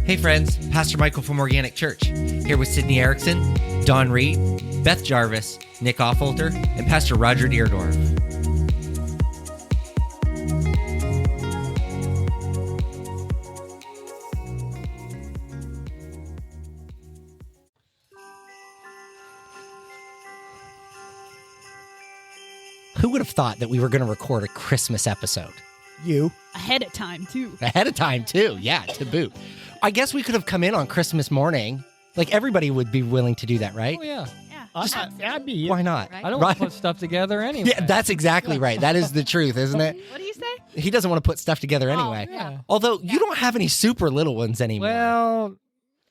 Hey friends, Pastor Michael from Organic Church, here with Sydney Erickson, Don Reed, Beth Jarvis, Nick Offolter, and Pastor Roger Deerdorf. Who would have thought that we were going to record a Christmas episode? You. Ahead of time, too. Ahead of time, too. Yeah, to boot. I guess we could have come in on Christmas morning. Like, everybody would be willing to do that, right? Oh, yeah. Yeah. I'd be. Why not? I don't want to put stuff together anyway. Yeah, that's exactly right. That is the truth, isn't it? What do you say? He doesn't want to put stuff together anyway. Yeah. Although, you don't have any super little ones anymore. Well,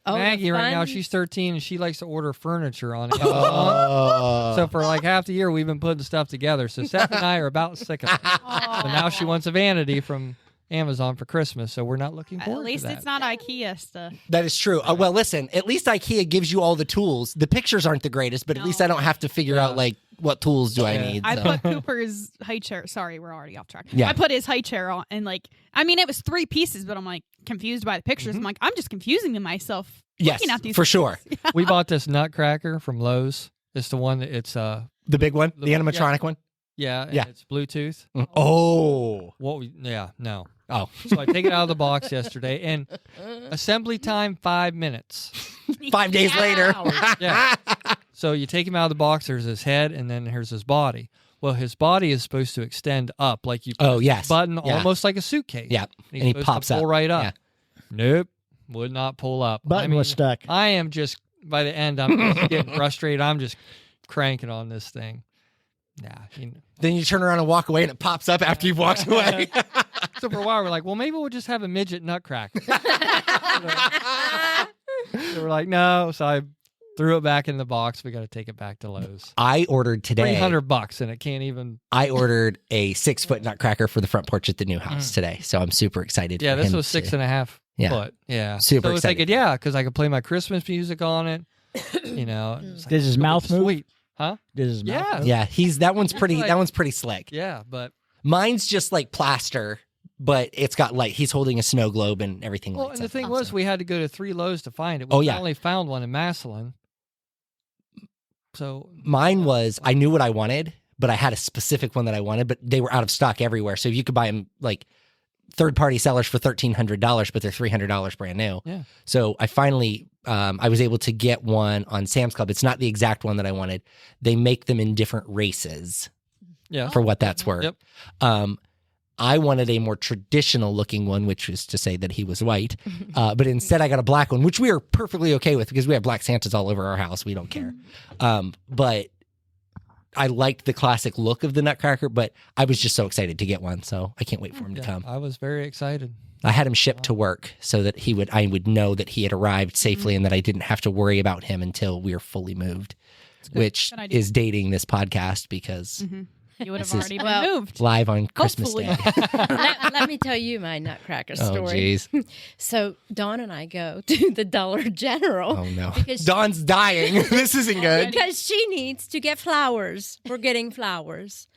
Oh, Maggie right now, fun. she's 13 and she likes to order furniture on it. Oh. So for like half the year, we've been putting stuff together. So Seth and I are about sick of it. But now she wants a vanity from Amazon for Christmas, so we're not looking forward At least to that. it's not IKEA stuff. That is true. Well, listen, at least IKEA gives you all the tools. The pictures aren't the greatest, but at least I don't have to figure out, like, what tools do I need. I so. put Cooper's high chair. Sorry, we're already off track. Yeah. I put his high chair on, and it was 3 pieces, but I'm like confused by the pictures. I'm like, I'm just confusing myself. Yes, looking at these for pictures. sure. We bought this nutcracker from Lowe's. It's the one that it's The big one? The animatronic one? yeah, and Yeah. it's Bluetooth. Oh. No. Oh. So I take it out of the box yesterday, and assembly time 5 minutes. 5 days later. Yeah. So you take him out of the box. There's his head, and then here's his body. Well, his body is supposed to extend up, like you. Oh, yes. Button Yeah. almost like a suitcase. Yeah. He's And he supposed pops to pull up. right up. Yeah. Nope, would not pull up. Button was stuck. I am just by the end. I'm just getting frustrated. I'm just cranking on this thing. Yeah. Then you turn around and walk away, and it pops up after you've walked away. So for a while, we're like, well, maybe we'll just have a midget nutcracker. So we're like, no. So I threw it back in the box. We got to take it back to Lowe's. I ordered today. $300, and it can't even. I ordered a 6-foot nutcracker for the front porch at the new house today, so I'm super excited. Yeah, for this him was to- 6.5 Yeah. foot. Yeah, Super so I was excited. thinking, yeah, because I could play my Christmas music on it. You know, it was like, Does his mouth move? sweet, huh? Did his mouth Yeah. move? Yeah, that one's pretty. like- that one's pretty slick. Yeah, but Mine's just like plaster, but it's got light. He's holding a snow globe and everything. well, lights and the up. thing was, we had to go to 3 Lowe's to find it. We Oh, yeah. only found one in Massillon. So Mine was, I knew what I wanted, but I had a specific one that I wanted, but they were out of stock everywhere. So you could buy them like third-party sellers for $1,300, but they're $300 brand new. Yeah. So I finally, I was able to get one on Sam's Club. It's not the exact one that I wanted. They make them in different races yeah, for what that's worth. Yep. I wanted a more traditional looking one, which is to say that he was white. But instead I got a black one, which we are perfectly okay with because we have black Santas all over our house. We don't care. But I liked the classic look of the Nutcracker, but I was just so excited to get one. So I can't wait for him to yeah, come. I was very excited. I had him shipped to work so that I would know that he had arrived safely and that I didn't have to worry about him until we were fully moved, which Good idea. is dating this podcast because You would have This is- already been Well- moved. live on Christmas Hopefully. Day. let me tell you my nutcracker Oh, story. jeez. So Dawn and I go to the Dollar General. Oh, no. Because Dawn's dying. This isn't good. because she needs to get flowers. We're getting flowers.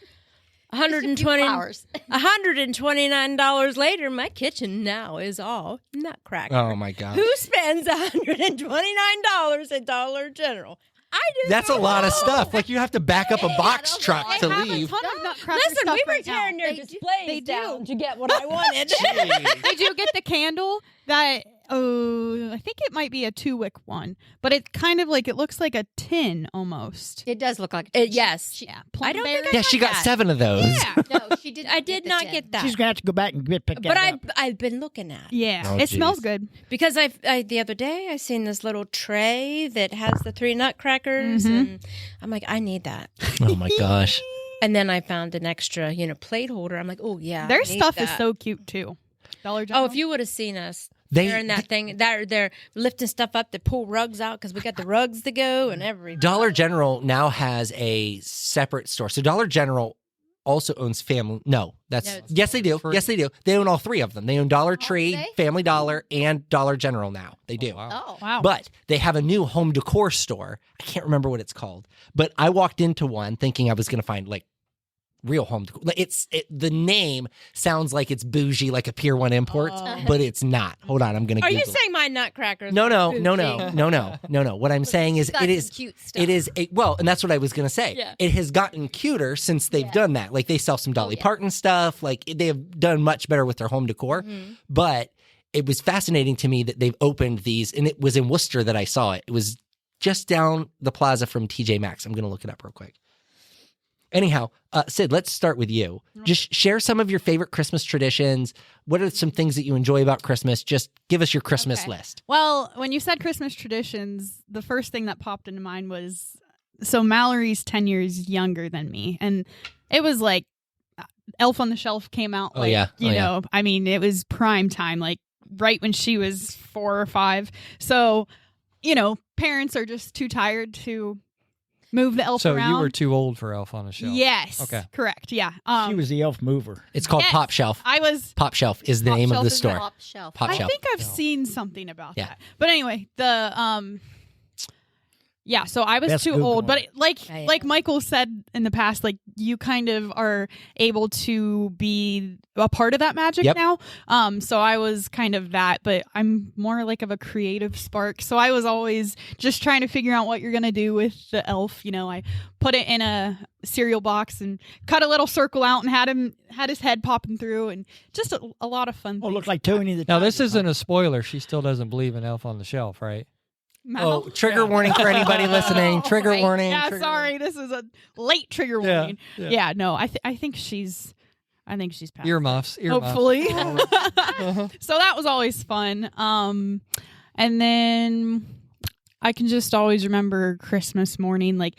flowers. $129 later, my kitchen now is all nutcracker. Oh, my God. Who spends $129 at Dollar General? I do. That's a not lot of know. stuff. Like you have to back up a box truck to They have leave. a ton of nutcracker Listen, stuff we were right now. tearing their They do. displays They do. down to get what I wanted. Did you get the candle that? Oh, I think it might be a 2-wick one, but it kind of like it looks like a tin almost. It does look like Yes. Yeah, I don't think Yeah, she got that. 7 of those. Yeah. No, she did. I did not get that. She's gonna have to go back and pick that But up. I've been looking at it. Yeah, Oh, it smells geez. good. Because I the other day I seen this little tray that has the 3 nutcrackers, and I'm like, I need that. Oh my gosh. And then I found an extra, plate holder. I'm like, oh yeah, Their I need stuff is that. so cute too. Dollar General. Oh, if you would have seen us They- carrying that thing, they're lifting stuff up to pull rugs out because we got the rugs to go and everything. Dollar General now has a separate store. So Dollar General also owns Family. No, that's No, it's yes, they do. Free. Yes, they do. They own all 3 of them. They own Dollar Tree, they? Family Dollar, and Dollar General now. They do. Wow. Oh, wow. But they have a new home decor store. I can't remember what it's called. But I walked into one thinking I was going to find like real home decor. Like the name sounds like it's bougie, like a Pier 1 Imports, but it's not. Hold on, I'm gonna. Are you Google it. saying my nutcrackers? No. bougie? What I'm saying is it is cute stuff. it is and that's what I was gonna say. Yeah. It has gotten cuter since they've done that. Like they sell some Dolly yeah. Parton stuff. Like they have done much better with their home decor. But it was fascinating to me that they've opened these, and it was in Worcester that I saw it. It was just down the plaza from TJ Maxx. I'm gonna look it up real quick. Anyhow, Sid, let's start with you. Just share some of your favorite Christmas traditions. What are some things that you enjoy about Christmas? Just give us your Christmas list. Well, when you said Christmas traditions, the first thing that popped into mind was, so Mallory's 10 years younger than me. And it was like Elf on the Shelf came out. Like, you know, I mean, it was prime time, like right when she was 4 or 5. So, you know, parents are just too tired to move the elf around. So you were too old for Elf on the Shelf. Yes. Okay. Correct. Yeah. She was the elf mover. It's called Yes. Pop Shelf. I was. Pop Shelf is the Pop name of Shelf the is store. Top shelf. Pop I Shelf. think I've seen something about Yeah. that. But anyway, yeah, so I was That's too Google. old, but Yeah. like Michael said in the past, like you kind of are able to be a part of that magic Yep. now. So I was kind of that, but I'm more like of a creative spark. So I was always just trying to figure out what you're gonna do with the elf. You know, I put it in a cereal box and cut a little circle out and had his head popping through, and just a lot of fun. Oh, things looked like that. Tony the Now, this Tiger. isn't a spoiler. She still doesn't believe in Elf on the Shelf, right? Oh, trigger warning for anybody listening. Trigger Right. warning. Yeah, trigger sorry, this is a late trigger Yeah, warning. yeah. Yeah, no, I think she's past. Earmuffs. Hopefully. Uh-huh. So that was always fun. And then I can just always remember Christmas morning, like,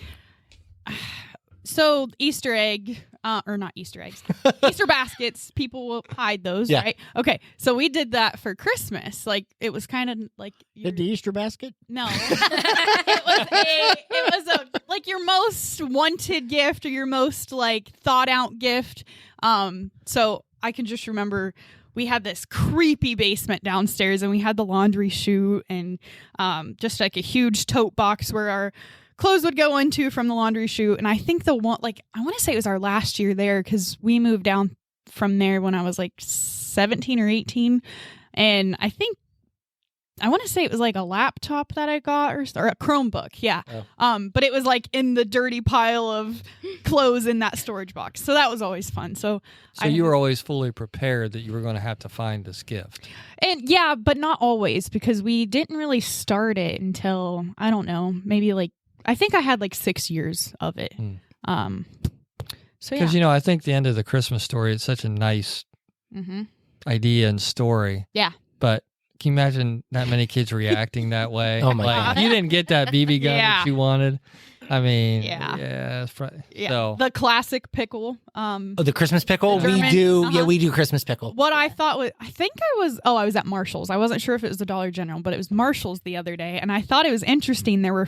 so Easter egg, or not Easter eggs, Easter baskets, people will hide those, Yeah. right? Okay, so we did that for Christmas. Like, it was kind of like, Did the Easter basket? no. it was a like your most wanted gift or your most like thought out gift. So I can just remember we had this creepy basement downstairs, and we had the laundry chute and just like a huge tote box where our clothes would go into from the laundry chute. And I think the one, like, I want to say it was our last year there, because we moved down from there when I was like 17 or 18. And I want to say it was like a laptop that I got or a Chromebook. Yeah. Oh. But it was like in the dirty pile of clothes in that storage box. So that was always fun. So You were always fully prepared that you were going to have to find this gift. And yeah, but not always, because we didn't really start it until, I don't know, maybe like, I think I had like 6 years of it. So yeah. Because, I think the end of the Christmas story, it's such a nice idea and story. Yeah. But can you imagine that many kids reacting that way? Oh, my God. You didn't get that BB gun Yeah. that you wanted. I mean, Yeah. Yeah. So, The classic pickle. Oh, the Christmas pickle? German, We do. uh-huh. Yeah, we do Christmas pickle. What I thought was, I was at Marshall's. I wasn't sure if it was the Dollar General, but it was Marshall's the other day. And I thought it was interesting. There were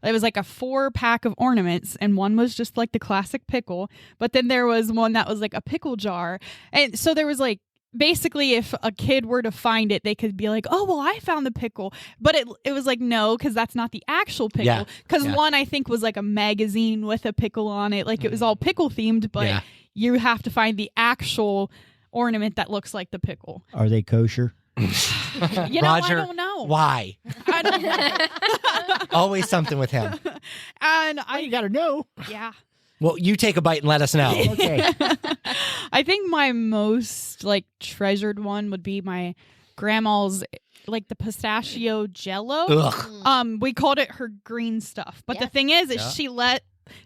it was like a 4-pack of ornaments, and one was just like the classic pickle. But then there was one that was like a pickle jar. And so there was like, basically, if a kid were to find it, they could be like, oh, well, I found the pickle. But it was like, no, because that's not the actual pickle. Yeah. Because Yeah. one, I think, was like a magazine with a pickle on it. Like, it was all pickle themed, but Yeah. you have to find the actual ornament that looks like the pickle. Are they kosher? You know, Roger, I don't know. why? I don't know. Always something with him. And You got to know. yeah. Well, you take a bite and let us know. Okay. I think my most like treasured one would be my grandma's, like the pistachio jello. Ugh. We called it her green stuff. But Yeah. the thing is Yeah.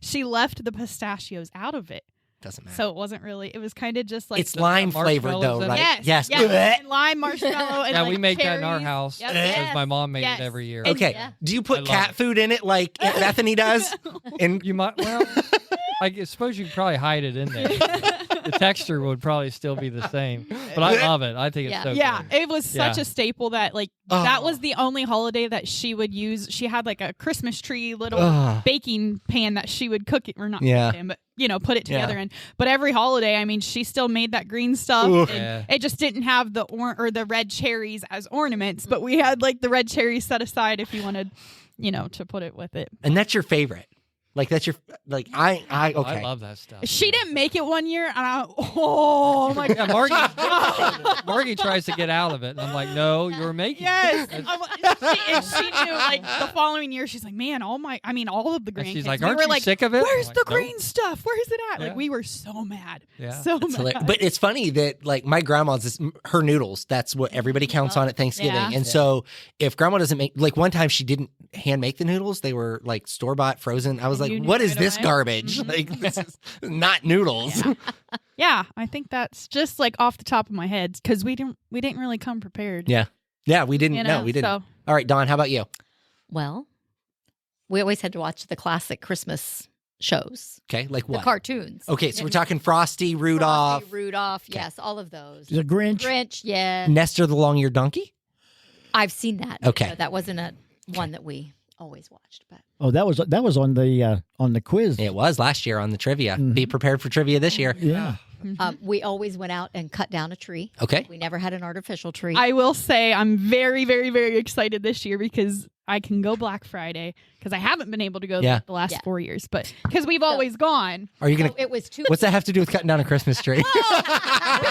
she left the pistachios out of it. Doesn't matter. So it wasn't really, it was kind of just like It's lime flavored marshmallows though, in it? right? Yes. Blech. And lime marshmallow and yeah, like we make that in our cherries. house Yep. because Yes. my mom made Yes. it every year. And- Okay. Yeah. Do you I put love cat it. food in it like Aunt Bethany does? And You might, well, I suppose you could probably hide it in there. The texture would probably still be the same. But I love it. I think it's Yeah. so Yeah, good. it was such Yeah. a staple that like Oh. that was the only holiday that she would use. She had like a Christmas tree little Ugh. baking pan that she would cook it, or not Yeah. cook it in, but put it Yeah. together in. But every holiday, I mean, she still made that green stuff. Oof. And Yeah. it just didn't have the the red cherries as ornaments, but we had like the red cherries set aside if you wanted, to put it with it. and that's your favorite. Like that's your like I Oh, okay. I love that stuff. She didn't make it one year, and oh my Yeah, god. Margie tries to get out of it, and I'm like, no, you're making Yes, it. and she knew. Like the following year, she's like, "Man, all of the grandkids." And she's like, we aren't were you like, sick of it? "Where's I'm the like, nope. green stuff? Where's it at?" Yeah. Like we were so mad, Yeah. so It's mad. hilarious. But it's funny that like my grandma's her noodles. That's what everybody counts on at Thanksgiving. Yeah. And so if grandma doesn't make like one time she didn't hand make the noodles, they were like store bought frozen. I was like, You knew what is right this away? garbage? Like this is not noodles. Yeah, I think that's just like off the top of my head because we didn't really come prepared. Yeah. Yeah, we didn't. you No, know, we didn't. So. All right, Dawn, how about you? Well, we always had to watch the classic Christmas shows, Okay, like the what? cartoons. Okay, so we're talking Frosty, Rudolph, Frosty, Rudolph, yes, all of those. The Grinch. Grinch, yeah. Nestor the long-eared donkey. I've seen that. Okay. That wasn't a one that we always watched, but Oh, that was on the quiz. It was last year on the trivia. Mhm. Be prepared for trivia this year. Yeah. we always went out and cut down a tree. Okay. We never had an artificial tree. I will say I'm very, very, very excited this year because I can go Black Friday because I haven't been able to go Yeah. the last Yeah. 4 years, but because we've always gone. Are you gonna? So it was two. What's that have to do with cutting down a Christmas tree?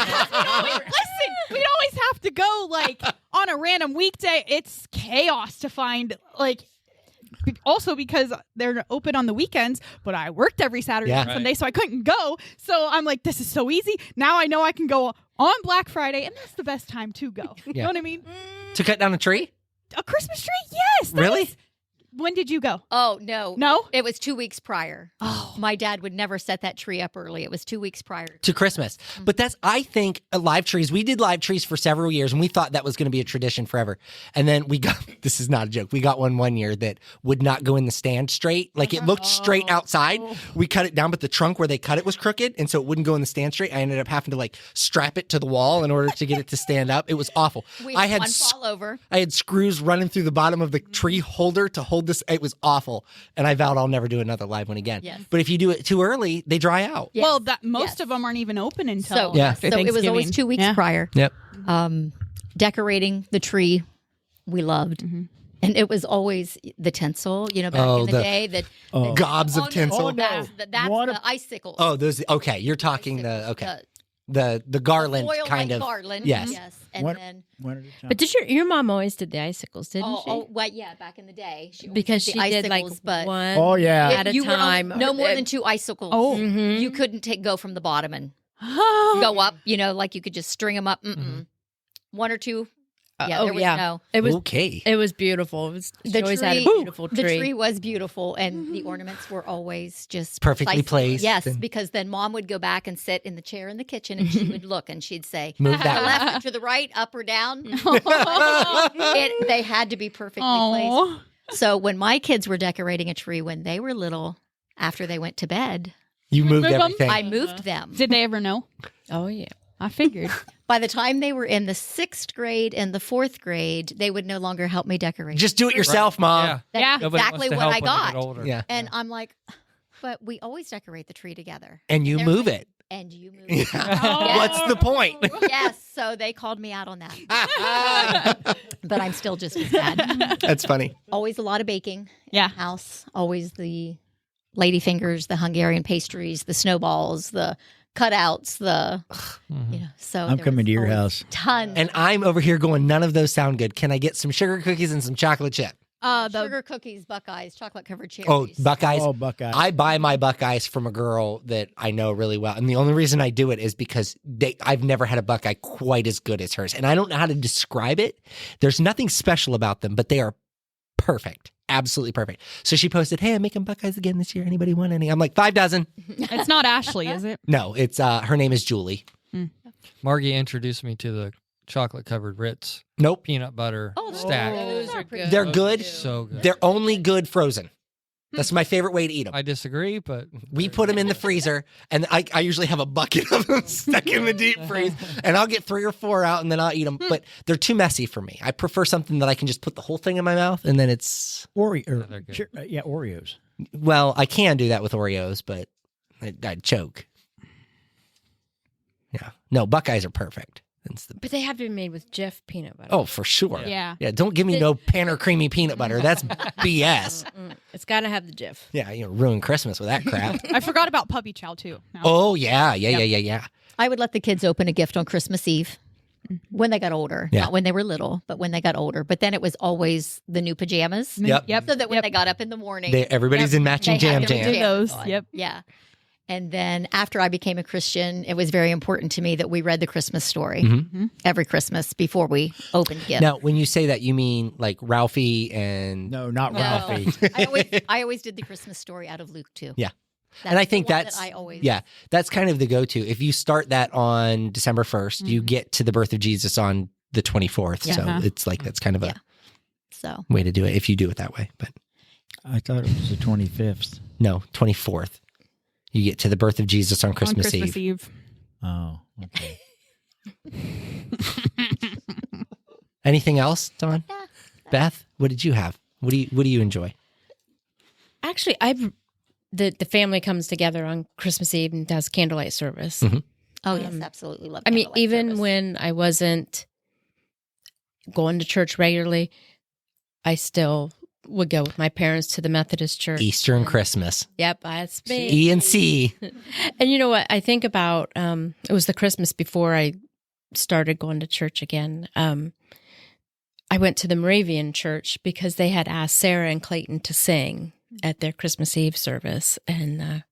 Listen, we'd always have to go like on a random weekday. It's chaos to find like. Also because they're open on the weekends, but I worked every Saturday Yeah. and Sunday, so I couldn't go. So I'm like, this is so easy. Now I know I can go on Black Friday, and that's the best time to go. You know what I mean? To cut down a tree? A Christmas tree? Yes. that Really? was- when did you go? Oh, no. No? It was 2 weeks prior. Oh. My dad would never set that tree up early. It was 2 weeks prior. To Christmas. But that's, I think, live trees. We did live trees for several years, and we thought that was going to be a tradition forever. And then we got, this is not a joke, we got one year that would not go in the stand straight. Like it looked straight outside. We cut it down, but the trunk where they cut it was crooked, and so it wouldn't go in the stand straight. I ended up having to like strap it to the wall in order to get it to stand up. It was awful. We I had had one fall over. I had screws running through the bottom of the tree holder to hold this. It was awful. And I vowed I'll never do another live one again. Yes. But if you do it too early, they dry out. Yes. Well, that most Yes. of them aren't even open until So, Yeah. after so it was always Thanksgiving. 2 weeks Yeah. prior. Yep. Decorating the tree, we loved. And it was always the tinsel, back Oh, in the day. That Gobs of no, tinsel. Oh, no. That's What the a- icicles. Oh, those. Okay, you're talking the garland foil kind of. garland. Yes. And One- then One at a time. But did your mom always did the icicles, didn't she? well, yeah, back in the day, she always Because did she the did like icicles, but one Oh, yeah. at a you were only- time. no more than 2 icicles. Oh. Mhm. You couldn't go from the bottom and Oh. go up. Like you could just string them up. One or two. Yeah, oh there was yeah. no. It was Okay. it was beautiful. She The always tree, had a beautiful tree. The tree was beautiful, and the ornaments were always just Perfectly precisely- placed Yes, and- because then Mom would go back and sit in the chair in the kitchen, and she would look, and she'd say, Move "To the that. left, or to the right, up or down." They had to be perfectly placed. Aw. So when my kids were decorating a tree when they were little, after they went to bed, You moved Move 'em? everything. I moved them. Did they ever know? Oh yeah. I figured. By the time they were in the 6th grade and the 4th grade, they would no longer help me decorate. Just do it yourself, Mom. Yeah. That's Yeah. Nobody exactly wants to what help I when they get got. older. Yeah. And I'm like, but we always decorate the tree together. And you They're move like, it. And you move Yeah. it. Oh. What's the point? Yes, so they called me out on that. But I'm still just as bad. That's funny. Always a lot of baking Yeah. in the house. Always the lady fingers, the Hungarian pastries, the snowballs, the cutouts, so I'm there coming was to your always house. Tons. And I'm over here going, none of those sound good. Can I get some sugar cookies and some chocolate chip? The sugar cookies, Buckeyes, chocolate covered cherries. Oh, Buckeyes. Oh, Buckeye. I buy my Buckeyes from a girl that I know really well. And the only reason I do it is because I've never had a Buckeye quite as good as hers. And I don't know how to describe it. There's nothing special about them, but they are perfect. Absolutely perfect. So she posted, "Hey, I'm making Buckeyes again this year. Anybody want any?" I'm like, 5 dozen. it's not Ashley, is it? No, it's her name is Julie. Margie introduced me to the chocolate covered Ritz Nope. peanut butter Oh, stack. Those are good. They're good. So good. They're only good frozen. That's my favorite way to eat them. I disagree, but We put them in the freezer, and I usually have a bucket of them stuck in the deep freeze, and I'll get 3 or 4 out, and then I'll eat them. But they're too messy for me. I prefer something that I can just put the whole thing in my mouth, and then it's Oreo. they're good. Sure, yeah, Oreos. well, I can do that with Oreos, but I'd choke. Yeah, no, Buckeyes are perfect. That's the, But they have to be made with Jif peanut butter. oh, for sure. Yeah. Yeah, don't give me no Panner creamy peanut butter. That's BS. It's got to have the Jif. Yeah, ruin Christmas with that crap. I forgot about puppy chow too. No. Oh, yeah. I would let the kids open a gift on Christmas Eve when they got older. Yeah. Not when they were little, but when they got older. But then it was always the new pajamas. Yep. Yep. So that when they got up in the morning, Everybody's in matching they had jam their jam. Do those. on. Yep. Yeah. And then after I became a Christian, it was very important to me that we read the Christmas story every Christmas before we opened gifts. Now, when you say that, you mean like Ralphie and No, not No. Ralphie. I always did the Christmas story out of Luke too. Yeah. That's and I the think one that's that I always that's kind of the go-to. If you start that on December 1st, you get to the birth of Jesus on the 24th. Yeah. So it's like that's kind of a So way to do it if you do it that way. But I thought it was the 25th. no, 24th. You get to the birth of Jesus on Christmas, Eve. Oh, okay. Anything else, Dawn? Beth, what did you have? What do you enjoy? Actually, the family comes together on Christmas Eve and does candlelight service. oh yes, absolutely love. I mean, candlelight even service. when I wasn't going to church regularly, I still would go with my parents to the Methodist church. Easter and Christmas. Yep, that's me. E and C. And you know what? I think about it was the Christmas before I started going to church again. I went to the Moravian church because they had asked Sarah and Clayton to sing at their Christmas Eve service. And I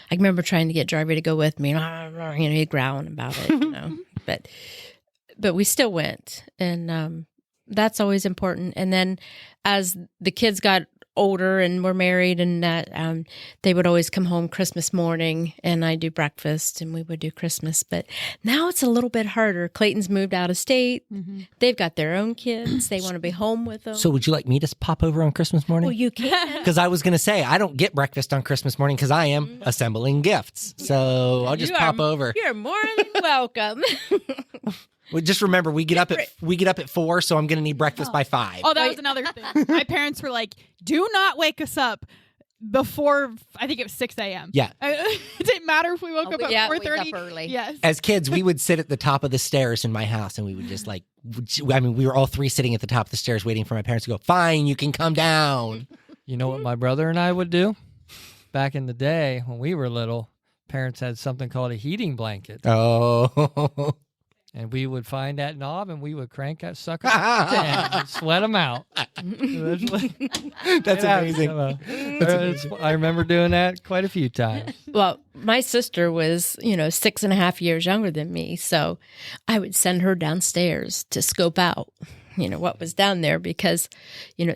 remember trying to get Jarvie to go with me. He'd growling about it, But we still went. And that's always important. And then as the kids got older and were married and that, they would always come home Christmas morning and I do breakfast and we would do Christmas. But now it's a little bit harder. Clayton's moved out of state. They've got their own kids. They want to be home with them. So would you like me to pop over on Christmas morning? Well, you can. Because I was going to say, I don't get breakfast on Christmas morning because I am assembling gifts. So I'll just pop over. You're more than welcome. Well, just remember, we get up at 4, so I'm going to need breakfast by 5. Oh, that was another thing. My parents were like, "Do not wake us up before I think it was 6 a.m." Yeah. It didn't matter if we woke up yeah, at wake up 4:30. early. Yes. As kids, we would sit at the top of the stairs in my house, and we would just we were all 3 sitting at the top of the stairs waiting for my parents to go, "Fine, you can come down." You know what my brother and I would do? Back in the day when we were little, parents had something called a heating blanket. Oh. And we would find that knob and we would crank that sucker and sweat them out. That's amazing. I remember doing that quite a few times. Well, my sister was, 6.5 years younger than me. So I would send her downstairs to scope out, what was down there because,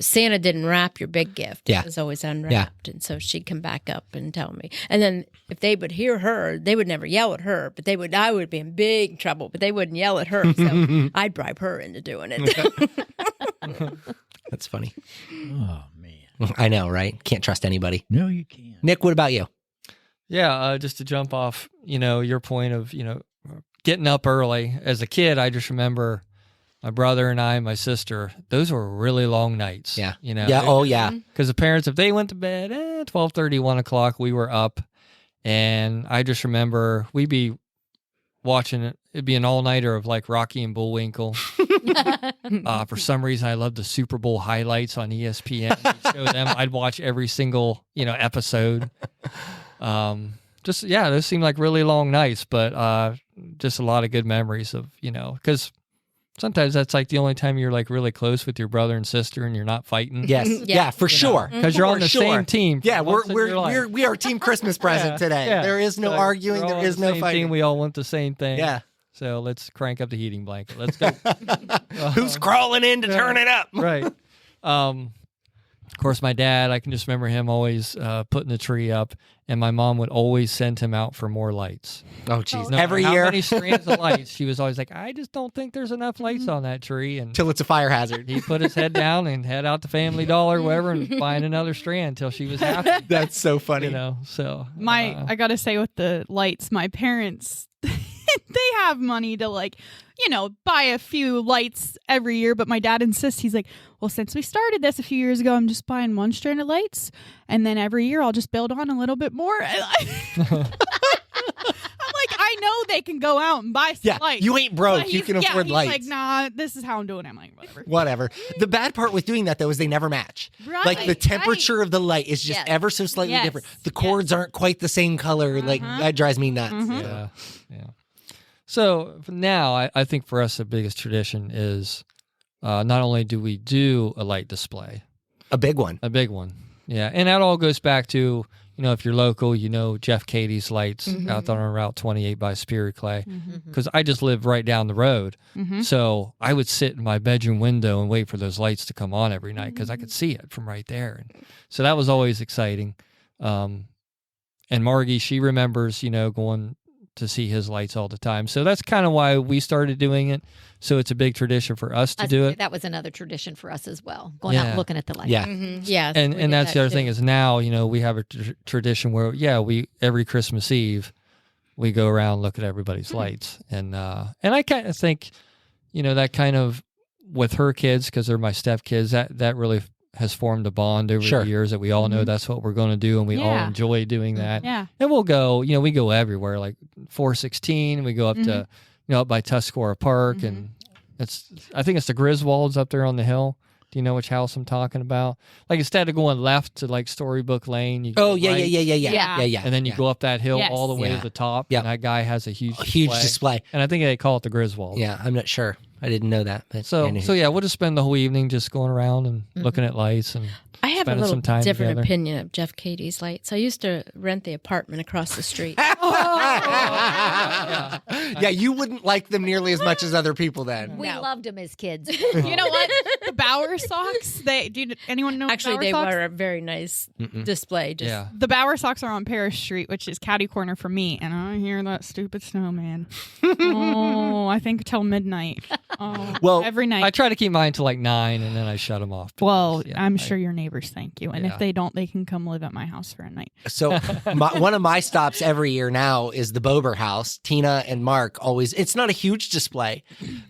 Santa didn't wrap your big gift. Yeah. It was always unwrapped. And so she'd come back up and tell me. And then if they would hear her, they would never yell at her, but I would be in big trouble, but they wouldn't yell at her. So I'd bribe her into doing it. That's funny. Oh, man. I know, right? Can't trust anybody. No, you can't. Nick, what about you? Yeah, just to jump off, your point of, getting up early. As a kid, I just remember my brother and I, my sister, those were really long nights. Yeah. Yeah. Oh, yeah. Because the parents, if they went to bed at 12:30, 1 o'clock, we were up. And I just remember we'd be watching it. It'd be an all-nighter of like Rocky and Bullwinkle. For some reason, I love the Super Bowl highlights on ESPN. They'd show them. I'd watch every single, episode. Those seemed like really long nights, but just a lot of good memories of, because sometimes that's like the only time you're like really close with your brother and sister and you're not fighting. Yes. Yeah, for sure. Because you're on For the sure. same team. Yeah, for once in your life. we are Team Christmas present today. Yeah. There is no Like, arguing. we're There all is the no same fighting. Team. We all want the same thing. Yeah. So let's crank up the heating blanket. Let's go. Who's crawling in to turn it up? Right. Of course, my dad, I can just remember him always putting the tree up, and my mom would always send him out for more lights. Oh, jeez. No Every matter year. how many strands of lights, she was always like, I just don't think there's enough lights on that tree. And Till it's a fire hazard. he'd put his head down and head out to Family Dollar or wherever and find another strand till she was happy. That's so funny. So I gotta say with the lights, my parents they have money to buy a few lights every year, but my dad insists. He's like, well, since we started this a few years ago, I'm just buying one strand of lights, and then every year I'll just build on a little bit more. I'm like, I know they can go out and buy some Yeah, lights. you ain't But broke. You he's- can afford he's lights. like, nah, this is how I'm doing it. I'm like, whatever. Whatever. The bad part with doing that though is they never match. Right. Like the temperature of the light is just Yes. ever so slightly Yes. different. The cords aren't quite the same color. Like that drives me nuts. Mhm. Yeah, yeah. So for now, I think for us the biggest tradition is not only do we do a light display, A big one. a big one, yeah, and that all goes back to if you're local, Jeff Katie's lights out there on Route 28 by Spirit Clay, because I just live right down the road, so I would sit in my bedroom window and wait for those lights to come on every night because I could see it from right there, and so that was always exciting. And Margie, she remembers, going to see his lights all the time. So that's kind of why we started doing it. So it's a big tradition for us to do it. That was another tradition for us as well, going out Yeah. and looking at the lights. Yeah. Yeah. And that's the other thing is now, we have a tradition where, we every Christmas Eve, we go around and look at everybody's lights. And I kind of think, that kind of with her kids, because they're my stepkids, that really has formed a bond over Sure. the years that we all know that's what we're going to do. And we all Yeah. enjoy doing that. Yeah. And we'll go, we go everywhere, like 416. We go up to, up by Tuscarora Park, and I think it's the Griswolds up there on the hill. Do you know which house I'm talking about? Like instead of going left to like Storybook Lane, you go Oh yeah, right, yeah. and then you go up that hill Yes. all the way Yeah. to the top. Yep. And that guy has a huge display. and I think they call it the Griswold. Yeah, I'm not sure. I didn't know that. But So anyway. yeah, we'll just spend the whole evening just going around and looking at lights and I have a spending little some time different together. opinion of Jeff Katie's lights. I used to rent the apartment across the street. yeah, you wouldn't like them nearly as much as other people then. We No. loved them as kids. You know what? The Bauer socks. Anyone know Actually, Bauer they socks? were a very nice display. Just Yeah. The Bauer socks are on Parish Street, which is catty corner for me, and I hear that stupid snowman. Oh, I think till midnight. Oh, Well, every night. I try to keep mine to like 9 and then I shut them off. well, Yeah, I'm sure your neighbors thank you, and Yeah. if they don't, they can come live at my house for a night. So one of my stops every year now is the Bober house. Tina and Mark always, it's not a huge display,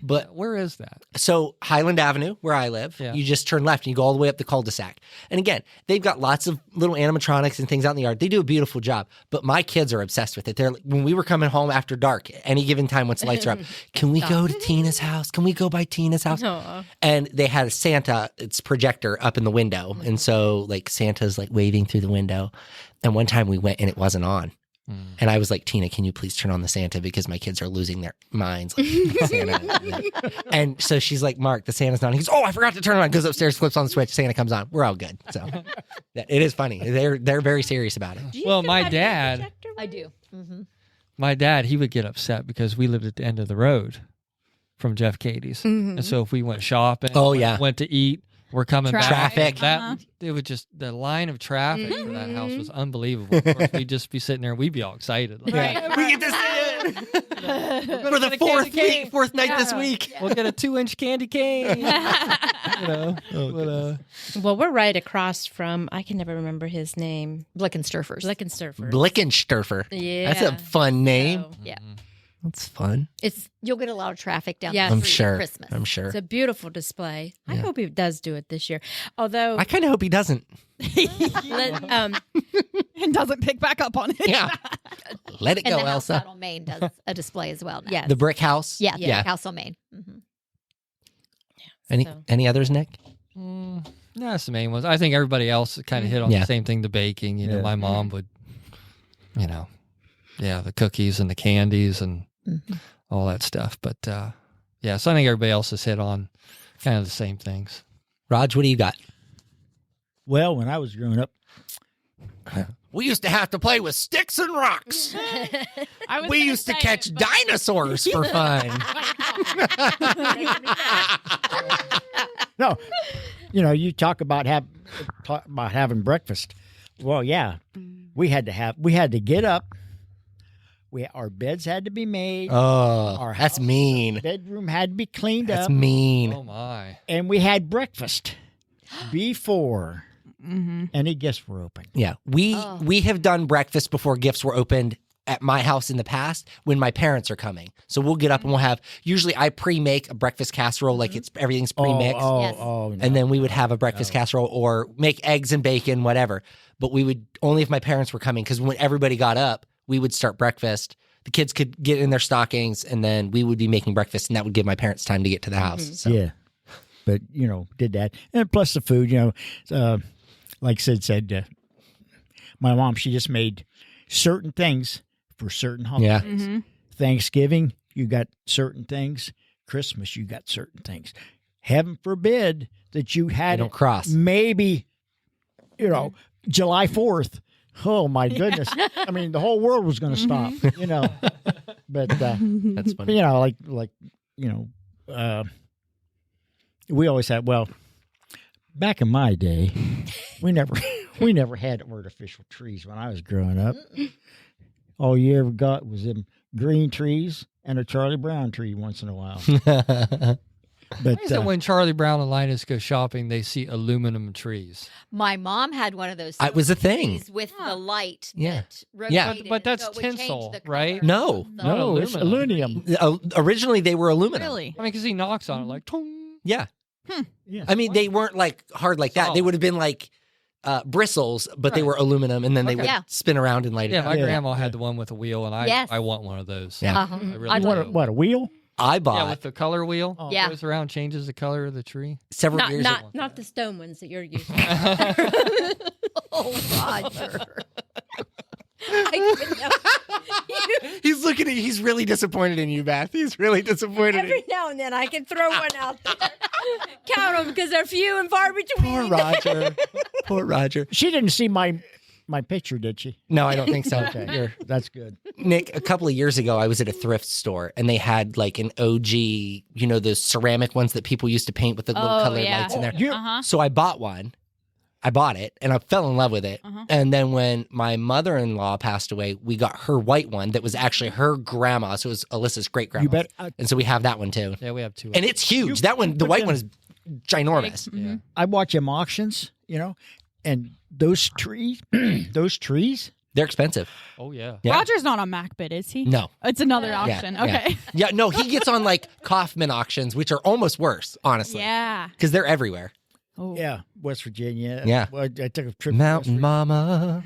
but Where is that? so Highland Avenue, where I live, Yeah. you just turn left and you go all the way up the cul-de-sac. And again, they've got lots of little animatronics and things out in the yard. They do a beautiful job, but my kids are obsessed with it. They're like, when we were coming home after dark, any given time once the lights are up, can we go to Tina's house? Can we go by Tina's house? Aw. And they had a Santa, it's projector up in the window. And so like Santa's like waving through the window. And one time we went and it wasn't on. And I was like, Tina, can you please turn on the Santa because my kids are losing their minds. Like, Santa. And so she's like, Mark, the Santa's not on. He goes, oh, I forgot to turn it on. Goes upstairs, flips on the switch. Santa comes on. We're all good. So yeah, it is funny. They're very serious about it. Well, my dad, I do. Mm-hmm. he would get upset because we lived at the end of the road from Jeff Katie's. And so if we went shopping, Oh, yeah. went to eat, we're coming back. Traffic. That it would just the line of traffic for that house was unbelievable. Of course, we'd just be sitting there, we'd be all excited. Like, Yeah. We get to see it for the fourth night this week. we'll get a 2-inch candy cane. Well, we're right across from, I can never remember his name. Blickensterfers. Blickensterfer. Blickensterfer. Yeah. That's a fun name. So, Yeah. That's fun. You'll get a lot of traffic down Yes. the I'm street sure. at Christmas. I'm sure. it's a beautiful display. I Yeah. hope he does do it this year. Although, I kind of hope he doesn't. let- And doesn't pick back up on it. Yeah. Let it And go, the house Elsa. out on Main does a display as well now. yes. The brick house. Yeah, Yeah. House on Main. Mm-hmm. So- Any others, Nick? No, that's the main ones. I think everybody else kind of hit on Yeah. the same thing, the baking. Yeah. My mom would, the cookies and the candies and all that stuff. But so I think everybody else has hit on kind of the same things. Raj, what do you got? Well, when I was growing up, We used to have to play with sticks and rocks. I was We gonna used to say catch it, but- dinosaurs for fun. no, you talk about having breakfast. Well, yeah, we had to get up. Our beds had to be made. Oh, Our that's house- mean. Bedroom had to be cleaned That's up, mean. Oh my! and we had breakfast before Mm-hmm. any gifts were open. Yeah, we have done breakfast before gifts were opened at my house in the past when my parents are coming. So we'll get up and we'll have. Usually, I pre-make a breakfast casserole, like everything's pre-mixed, Yes. No. and then we would have a breakfast casserole or make eggs and bacon, whatever. But we would only if my parents were coming because when everybody got up, we would start breakfast. the kids could get in their stockings, and then we would be making breakfast, and that would give my parents time to get to the house. So. Yeah. But, did that. And plus the food, like Sid said, my mom, she just made certain things for certain holidays. Yeah. Thanksgiving, you got certain things. Christmas, you got certain things. Heaven forbid that you They had don't cross. maybe, July 4th. Oh, my goodness. I mean, the whole world was going to stop, But, That's funny. we always had, back in my day, we never had artificial trees when I was growing up. All you ever got was them green trees and a Charlie Brown tree once in a while. But Why is it when Charlie Brown and Linus go shopping, they see aluminum trees? My mom had one of those. It was a thing. trees with the light. Yeah. that Yeah. rotated, But that's so it would change tinsel, the right? color No. of the- no, it's aluminum. Originally, they were aluminum. Really? I mean, because he knocks on it like, tong. Yeah. Yeah. I mean, they weren't like hard like that. They Solid. would have been like bristles, but they Right. were aluminum, and then they Okay. would Yeah. spin around and light it Yeah, up. my Yeah. grandma had the one with a wheel, and Yes. I want one of those. Yeah. Uh-huh. I really I'd do. like- What, a wheel? I Yeah, bought with the color wheel. Oh. Yeah. Goes around, changes the color of the tree. several Not years ago. not the stone ones that you're using. Oh, Roger. I couldn't know. He's looking at you. He's really disappointed in you, Beth. He's really disappointed in Every you. now and then I can throw one out there. Count them because they're few and far between. Poor Roger. Poor Roger. She didn't see my picture, did she? No, I don't think so. Okay, You're- that's good. Nick, a couple of years ago, I was at a thrift store, and they had like an OG, those ceramic ones that people used to paint with the little Oh, colored yeah. lights in there. You- Uh-huh. So I bought one. I bought it, and I fell in love with it. Uh-huh. And then when my mother-in-law passed away, we got her white one that was actually her grandma. So it was Alyssa's great grandma. You bet. And so we have that one too. Yeah, we have two. And it's huge. You- That one, the put white them- one is ginormous. yeah. I watch them auctions, and those trees, They're expensive. Oh yeah. Yeah. Roger's not on MacBit, is he? No. It's another Yeah, auction. yeah. Okay. Yeah, no, he gets on like Kaufman auctions, which are almost worse, honestly. Yeah. Because they're everywhere. Oh. yeah, West Virginia. Yeah. Well, I took a trip. to West Mountain Virginia. Mama,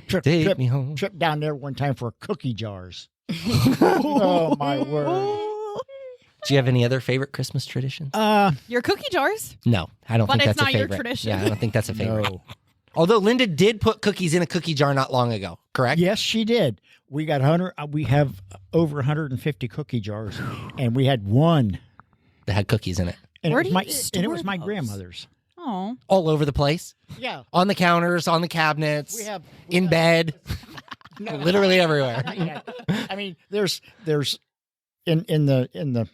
Trip, take trip, me home. trip down there one time for cookie jars. Oh my word! Do you have any other favorite Christmas traditions? Your cookie jars? No, I don't But think it's that's a not your favorite. tradition. Yeah, I don't think that's a favorite. No. Although Linda did put cookies in a cookie jar not long ago, correct? Yes, she did. We got 100. We have over 150 cookie jars, and we had one. That had cookies in it. And Where it was do my you and it was store my those? grandmother's. Oh. All over the place. Yeah, On the counters, on the cabinets, we have in bed. Literally everywhere. I mean, there's in the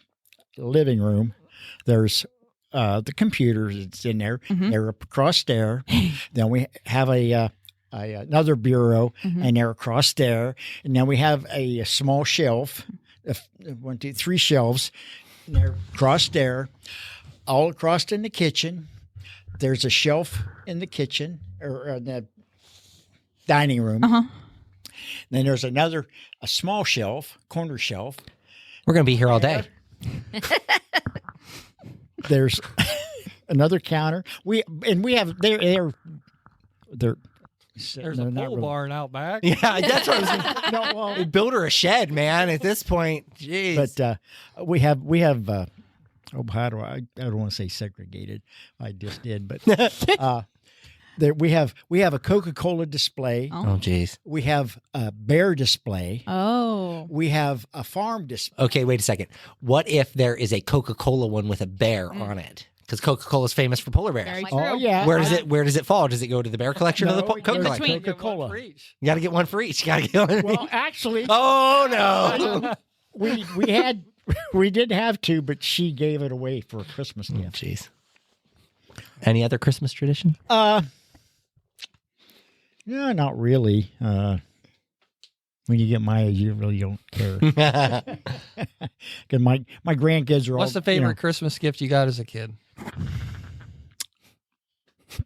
living room. There's the computers. It's in there. Mhm. They're across there. Then we have another bureau, Mhm. and they're across there. And then we have a small shelf, 1, 2, 3 shelves. And they're across there, all across in the kitchen. There's a shelf in the kitchen or in the dining room. Uh-huh. Then there's a small shelf, corner shelf. We're going to be here all day. There's another counter. We have they're There's a pole barn out back. Yeah, that's what I was No, well, We build her a shed, man. At this point, jeez. but we have how do I don't want to say segregated. I just did, but there we have a Coca-Cola display. Oh. Oh, jeez. We have a bear display. Oh. We have a farm display. Okay, wait a second. What if there is a Coca-Cola one with a bear on it? Because Coca-Cola is famous for polar bears. Very Oh, true. Oh yeah. Where does it fall? Does it go to the bear collection or the No, Coke in collection? between. Coca-Cola. For each. You got to get one for each. You got to get one. Well, actually, Oh no! we did have to, but she gave it away for a Christmas gift. Jeez. Any other Christmas tradition? No, not really. When you get my age, you really don't care. Because my grandkids are all What's the favorite Christmas gift you got as a kid?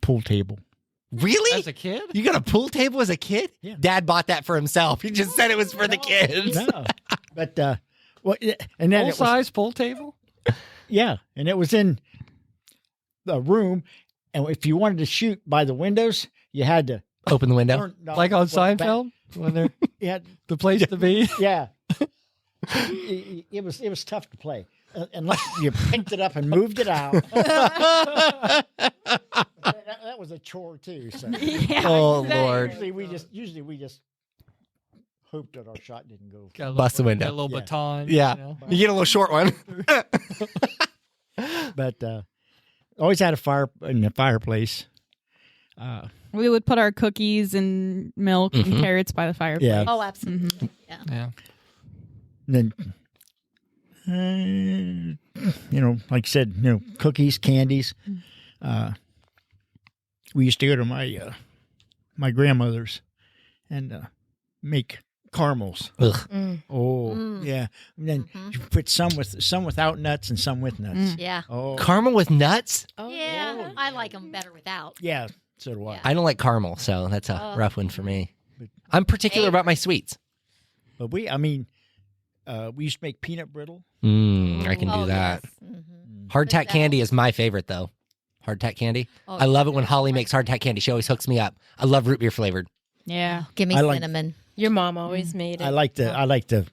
pool table. Really? As a kid? You got a pool table as a kid? Yeah. Dad bought that for himself. He just said it was for the kids. No, but well, and then Full it was, size pool table? yeah, and it was in the room. And if you wanted to shoot by the windows, you had to Open the window. turn Like on back- Seinfeld? When they're You had, the place to be? yeah, it was tough to play unless you picked it up and moved it out. that was a chore too. So Yeah, Oh, exactly. Lord. usually we just hoped that our shot didn't go. Got a little, Bust the window. got a little Yeah. baton. Yeah. You know? You get a little short one. But always had a fire in the fireplace. We would put our cookies and milk and Mhm. carrots by the fireplace. Yeah. Oh, absolutely. Yeah. Yeah. And then, like I said, cookies, candies. We used to go to my grandmother's and make caramels. Ugh. Mm. Oh, Mm. yeah. And then you put some without nuts and some with nuts. Yeah. Oh, Caramel with nuts? Oh, Yeah. I like them better without. yeah. So do I. Yeah. I don't like caramel, so that's a Oh. rough one for me. But- I'm particular about my sweets. But we used to make peanut brittle. I can do Oh, that. yes. Mhm. Hardtack candy Pizzelle. is my favorite, though. Hardtack candy. Oh, I love it when yeah. Holly makes hardtack candy. She always hooks me up. I love root beer flavored. Yeah. Give me I like- cinnamon. Your mom always made it. I like the.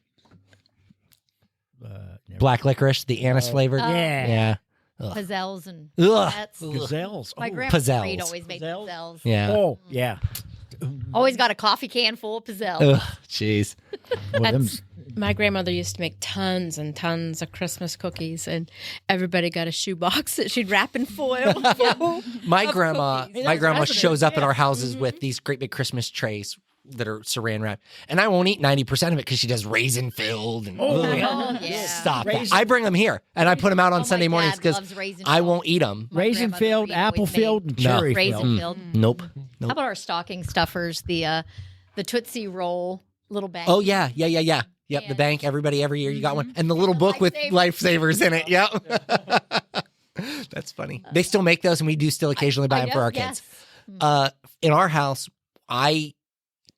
Black licorice, the anise flavored. Oh. Yeah. Ugh. Pizzelles and Ugh. that's Gazelles. my Oh. grandma Pizzelles. Reed always made Pizzelles? pizzelles. Yeah. Oh, yeah. Always got a coffee can full of pizzelles. Ugh. Jeez. Well, That's- My grandmother used to make tons and tons of Christmas cookies, and everybody got a shoebox that she'd wrap in foil. My Of grandma, cookies. my grandma That's shows up at yeah. our houses with these great big Christmas trays that are saran wrap, and I won't eat 90% of it because she does raisin filled and Oh, ugh. Oh, yeah. Stop that. Raisin- I bring them here and I put them out on Oh, my Sunday mornings dad because loves raisin I filled. won't eat them. My raisin grandmother filled, Reed always apple made filled, and No. cherry Raisin filled. filled. Nope. How about our stocking stuffers? The Tootsie Roll little bag. Oh yeah. Yep, the Yeah. bank. Everybody every year you got one, and the little book with lifesavers in it. Yep. That's funny. They still make those, and we do still occasionally buy them for our kids. In our house, I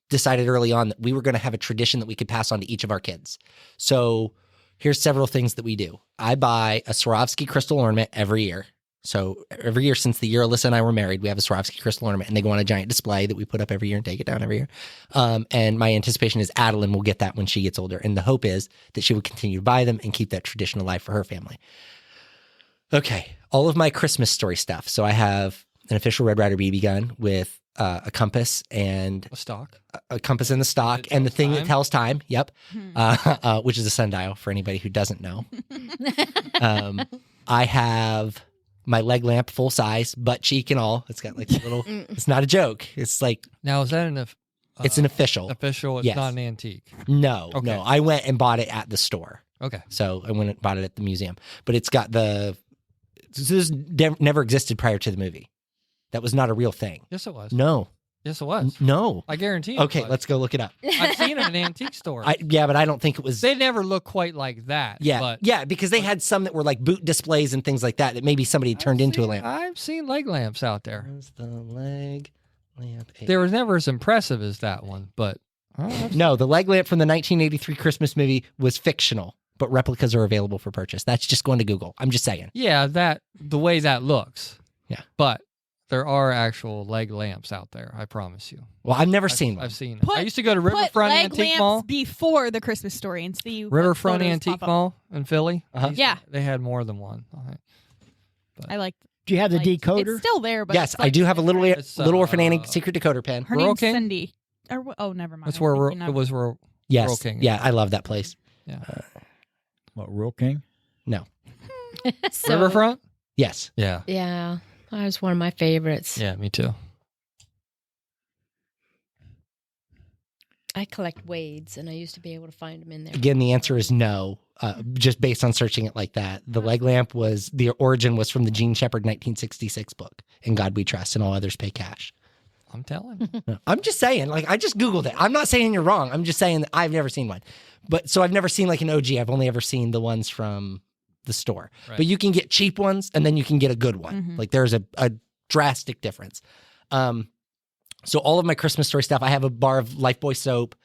decided early on that we were going to have a tradition that we could pass on to each of our kids. So here's several things that we do. I buy a Swarovski crystal ornament every year. So every year since the year Alyssa and I were married, we have a Swarovski crystal ornament, and they go on a giant display that we put up every year and take it down every year. And my anticipation is Adeline will get that when she gets older. And the hope is that she would continue to buy them and keep that tradition alive for her family. Okay, all of my Christmas story stuff. So I have an official Red Ryder BB gun with a compass and A stock. a compass in the stock That and the tells thing that time? tells time. Yep. Which is a sundial for anybody who doesn't know. I have my leg lamp full size, butt cheek and all. It's got like a little, it's not a joke. It's like, Now, is that it's an official. official? It's Yes. not an antique. No, Okay. no. I went and bought it at the store. Okay. So I went and bought it at the museum. But it's got this never existed prior to the movie. That was not a real thing. Yes, it was. No. Yes, it was. No. I guarantee it Okay, was. let's go look it up. I've seen it in an antique store. Yeah, but I don't think it was. They never look quite like that. Yeah, But yeah, because they had some that were like boot displays and things like that that maybe somebody turned into a lamp. I've seen leg lamps out there. Where's the leg lamp? They were never as impressive as that one, but No, the leg lamp from the 1983 Christmas movie was fictional, but replicas are available for purchase. That's just going to Google. I'm just saying. yeah, that the way that looks. Yeah. But there are actual leg lamps out there. I promise you. Well, I've never seen one. I've seen it. Put- I used to go to Put Riverfront leg Antique lamps Mall. before the Christmas story and see what Riverfront photos Antique pop up. Mall in Philly. Uh-huh. Yeah. They had more than one. I like. Do you have the like, decoder? It's still there, but Yes, it's I like do have a little It's, little orphan Annie uh, secret decoder pen. Her Rural name's King? Cindy. Oh, never mind. That's I'm where thinking it of- was. Rural Yes. King. Yeah, I love that place. What, Real King? No. So, Riverfront. Yes. Yeah. Yeah, that was one of my favorites. Yeah, me too. I collect Wades, and I used to be able to find them in there. Again, the answer is no. Just based on searching it like that, the leg lamp the origin was from the Gene Shepard 1966 book, "In God We Trust, and All Others Pay Cash." I'm telling you. No, I'm just saying, like, I just Googled it. I'm not saying you're wrong. I'm just saying that I've never seen one. But so I've never seen like an OG. I've only ever seen the ones from the store. Right. But you can get cheap ones and then you can get a good one. Mhm. Like there's a drastic difference. So all of my Christmas story stuff, I have a bar of Lifebuoy soap.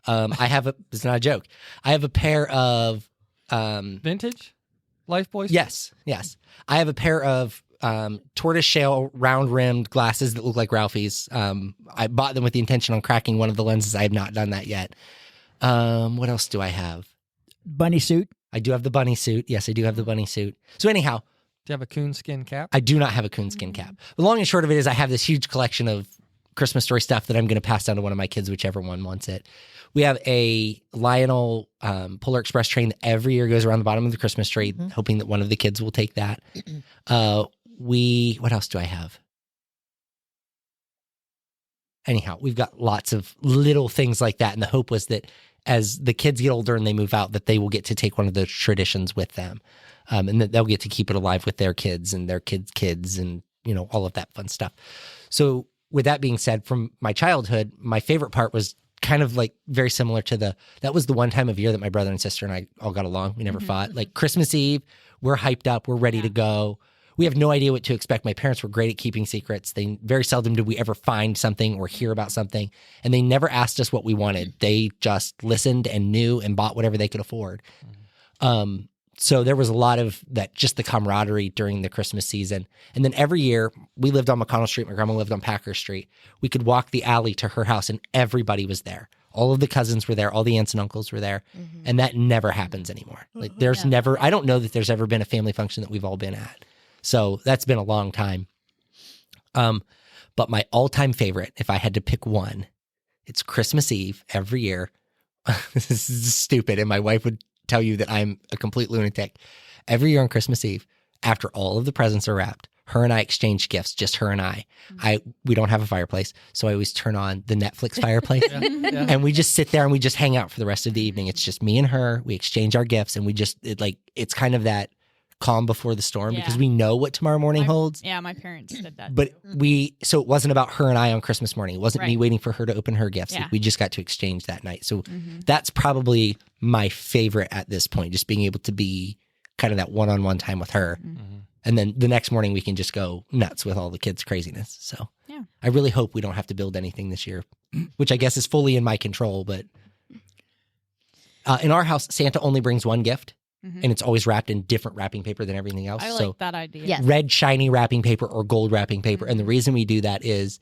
It's not a joke. I have a pair of, Vintage Lifebuoy. yes. I have a pair of tortoiseshell round rimmed glasses that look like Ralphie's. I bought them with the intention on cracking one of the lenses. I have not done that yet. What else do I have? bunny suit. I do have the bunny suit. Yes, I do have the bunny suit. So anyhow, Do you have a coonskin cap? I do not have a coonskin cap. The long and short of it is I have this huge collection of Christmas story stuff that I'm going to pass down to one of my kids, whichever one wants it. We have a Lionel Polar Express train that every year goes around the bottom of the Christmas tree, hoping that one of the kids will take that. What else do I have? Anyhow, we've got lots of little things like that. And the hope was that as the kids get older and they move out, that they will get to take one of those traditions with them. And that they'll get to keep it alive with their kids and their kids' kids and, all of that fun stuff. So with that being said, from my childhood, my favorite part was kind of like very similar to that was the one time of year that my brother and sister and I all got along. We never fought. Like Christmas Eve, we're hyped up. We're ready to go. We have no idea what to expect. My parents were great at keeping secrets. They very seldom did we ever find something or hear about something. And they never asked us what we wanted. They just listened and knew and bought whatever they could afford. So there was a lot of that, just the camaraderie during the Christmas season. And then every year, we lived on McConnell Street. My grandma lived on Packer Street. We could walk the alley to her house and everybody was there. All of the cousins were there. All the aunts and uncles were there. And that never happens anymore. Like there's never, I don't know that there's ever been a family function that we've all been at. So that's been a long time. But my all-time favorite, if I had to pick one, it's Christmas Eve every year. This is stupid. And my wife would tell you that I'm a complete lunatic. Every year on Christmas Eve, after all of the presents are wrapped, her and I exchange gifts, just her and I. We don't have a fireplace, so I always turn on the Netflix fireplace. And we just sit there and we just hang out for the rest of the evening. It's just me and her. We exchange our gifts and it's kind of that calm before the storm because we know what tomorrow morning holds. Yeah, my parents did that. But so it wasn't about her and I on Christmas morning. It wasn't me waiting for her to open her gifts. Yeah. Like, we just got to exchange that night. So that's probably my favorite at this point, just being able to be kind of that one-on-one time with her. And then the next morning we can just go nuts with all the kids' craziness. So I really hope we don't have to build anything this year, which I guess is fully in my control. But in our house, Santa only brings one gift. And it's always wrapped in different wrapping paper than everything else. I like that idea. Yes. Red, shiny wrapping paper or gold wrapping paper. And the reason we do that is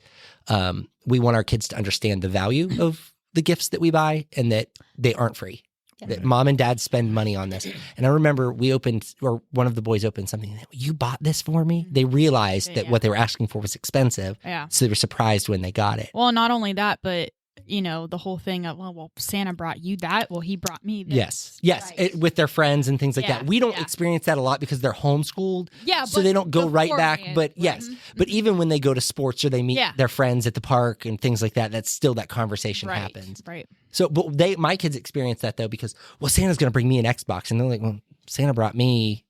we want our kids to understand the value of the gifts that we buy and that they aren't free. That mom and dad spend money on this. And I remember one of the boys opened something. You bought this for me? They realized that what they were asking for was expensive. Yeah. So they were surprised when they got it. Well, not only that, but the whole thing of, well, Santa brought you that. Well, he brought me this. Yes. Right. With their friends and things like Yeah, that. We don't yeah. experience that a lot because they're homeschooled. Yeah, So but they don't go right back. beforehand, But yes. But even when they go to sports or they meet their friends at the park and things like that, that's still that conversation happens. Right. So, but my kids experience that though because, well, Santa's going to bring me an Xbox. And they're like, well, Santa brought me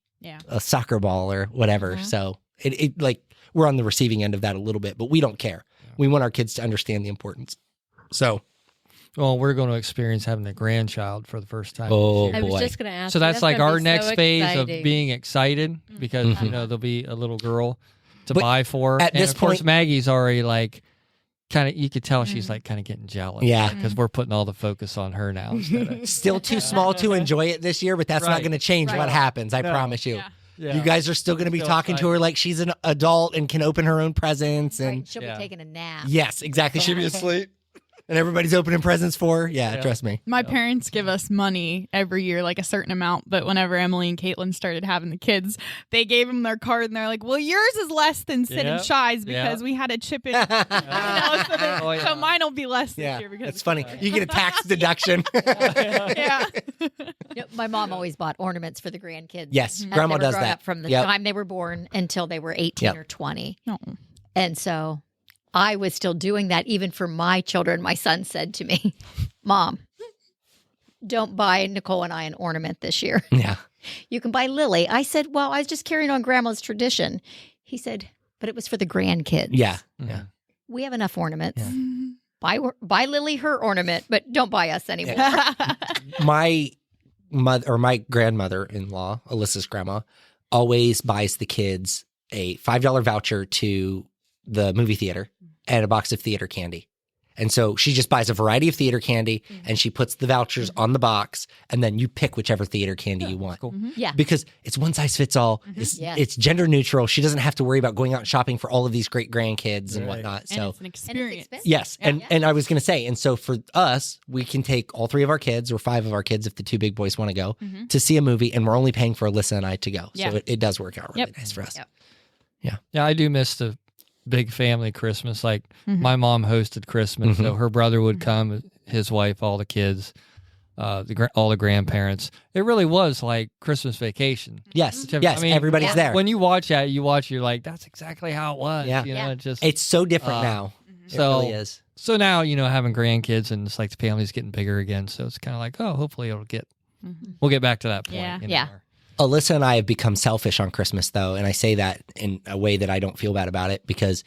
a soccer ball or whatever. So it like we're on the receiving end of that a little bit, but we don't care. We want our kids to understand the importance. So. Well, we're going to experience having a grandchild for the first time. Oh, this I year. was just going to ask. So that's like gonna our be next so phase exciting. of being excited because there'll be a little girl to But buy for. at And this of course, point- Maggie's already like kind of. You could tell she's like kind of getting jealous. Yeah. because we're putting all the focus on her now. Instead of, Still too small to enjoy it this year, but that's not Right. going to change what happens. I promise you. Yeah. You guys are still going to be Still talking to her like she's an adult and can open her own presents. And Right. She'll be taking a nap. yes, exactly. She'll be asleep. And everybody's opening presents for her. Yeah, trust me. My parents give us money every year, like a certain amount. But whenever Emily and Caitlin started having the kids, they gave them their card and they're like, well, yours is less than Sid and Yep. Shy's because we had to chip in. So mine will be less this year because That's funny. You get a tax deduction. Yeah. My mom always bought ornaments for the grandkids. Yes, as they Grandma were does growing that. up from the Yep. time they were born until they were 18 Yep. or 20. No. And so I was still doing that even for my children. My son said to me, Mom, don't buy Nicole and I an ornament this year. Yeah. You can buy Lily. I said, well, I was just carrying on Grandma's tradition. He said, but it was for the grandkids. Yeah. Yeah. We have enough ornaments. Buy Lily her ornament, but don't buy us anymore. My mother or my grandmother-in-law, Alyssa's grandma, always buys the kids a $5 voucher to the movie theater and a box of theater candy. And so she just buys a variety of theater candy and she puts the vouchers on the box, and then you pick whichever theater candy you want. Cool. Yeah. Because it's one size fits all. Yes. It's gender neutral. She doesn't have to worry about going out and shopping for all of these great grandkids and Right. whatnot. And So it's an experience. expensive. yes, Yeah. and I was going to say, and so for us, we can take all 3 of our kids or 5 of our kids if the 2 big boys want to go to see a movie, and we're only paying for Alyssa and I to go. Yeah. So it does work out really Yep. nice for us. Yep. Yeah, I do miss the big family Christmas. Like Mhm. my mom hosted Christmas, so her brother would come, his wife, all the kids, all the grandparents. It really was like Christmas vacation. Yes, I yes, mean, everybody's there. When you watch that, you're like, that's exactly how it was. Yeah. You know, Yeah. it just It's so different now. It so really is. so now having grandkids and it's like the family's getting bigger again. So it's kind of like, oh, hopefully we'll get back to that point. Yeah. Yeah. Alyssa and I have become selfish on Christmas, though, and I say that in a way that I don't feel bad about it, because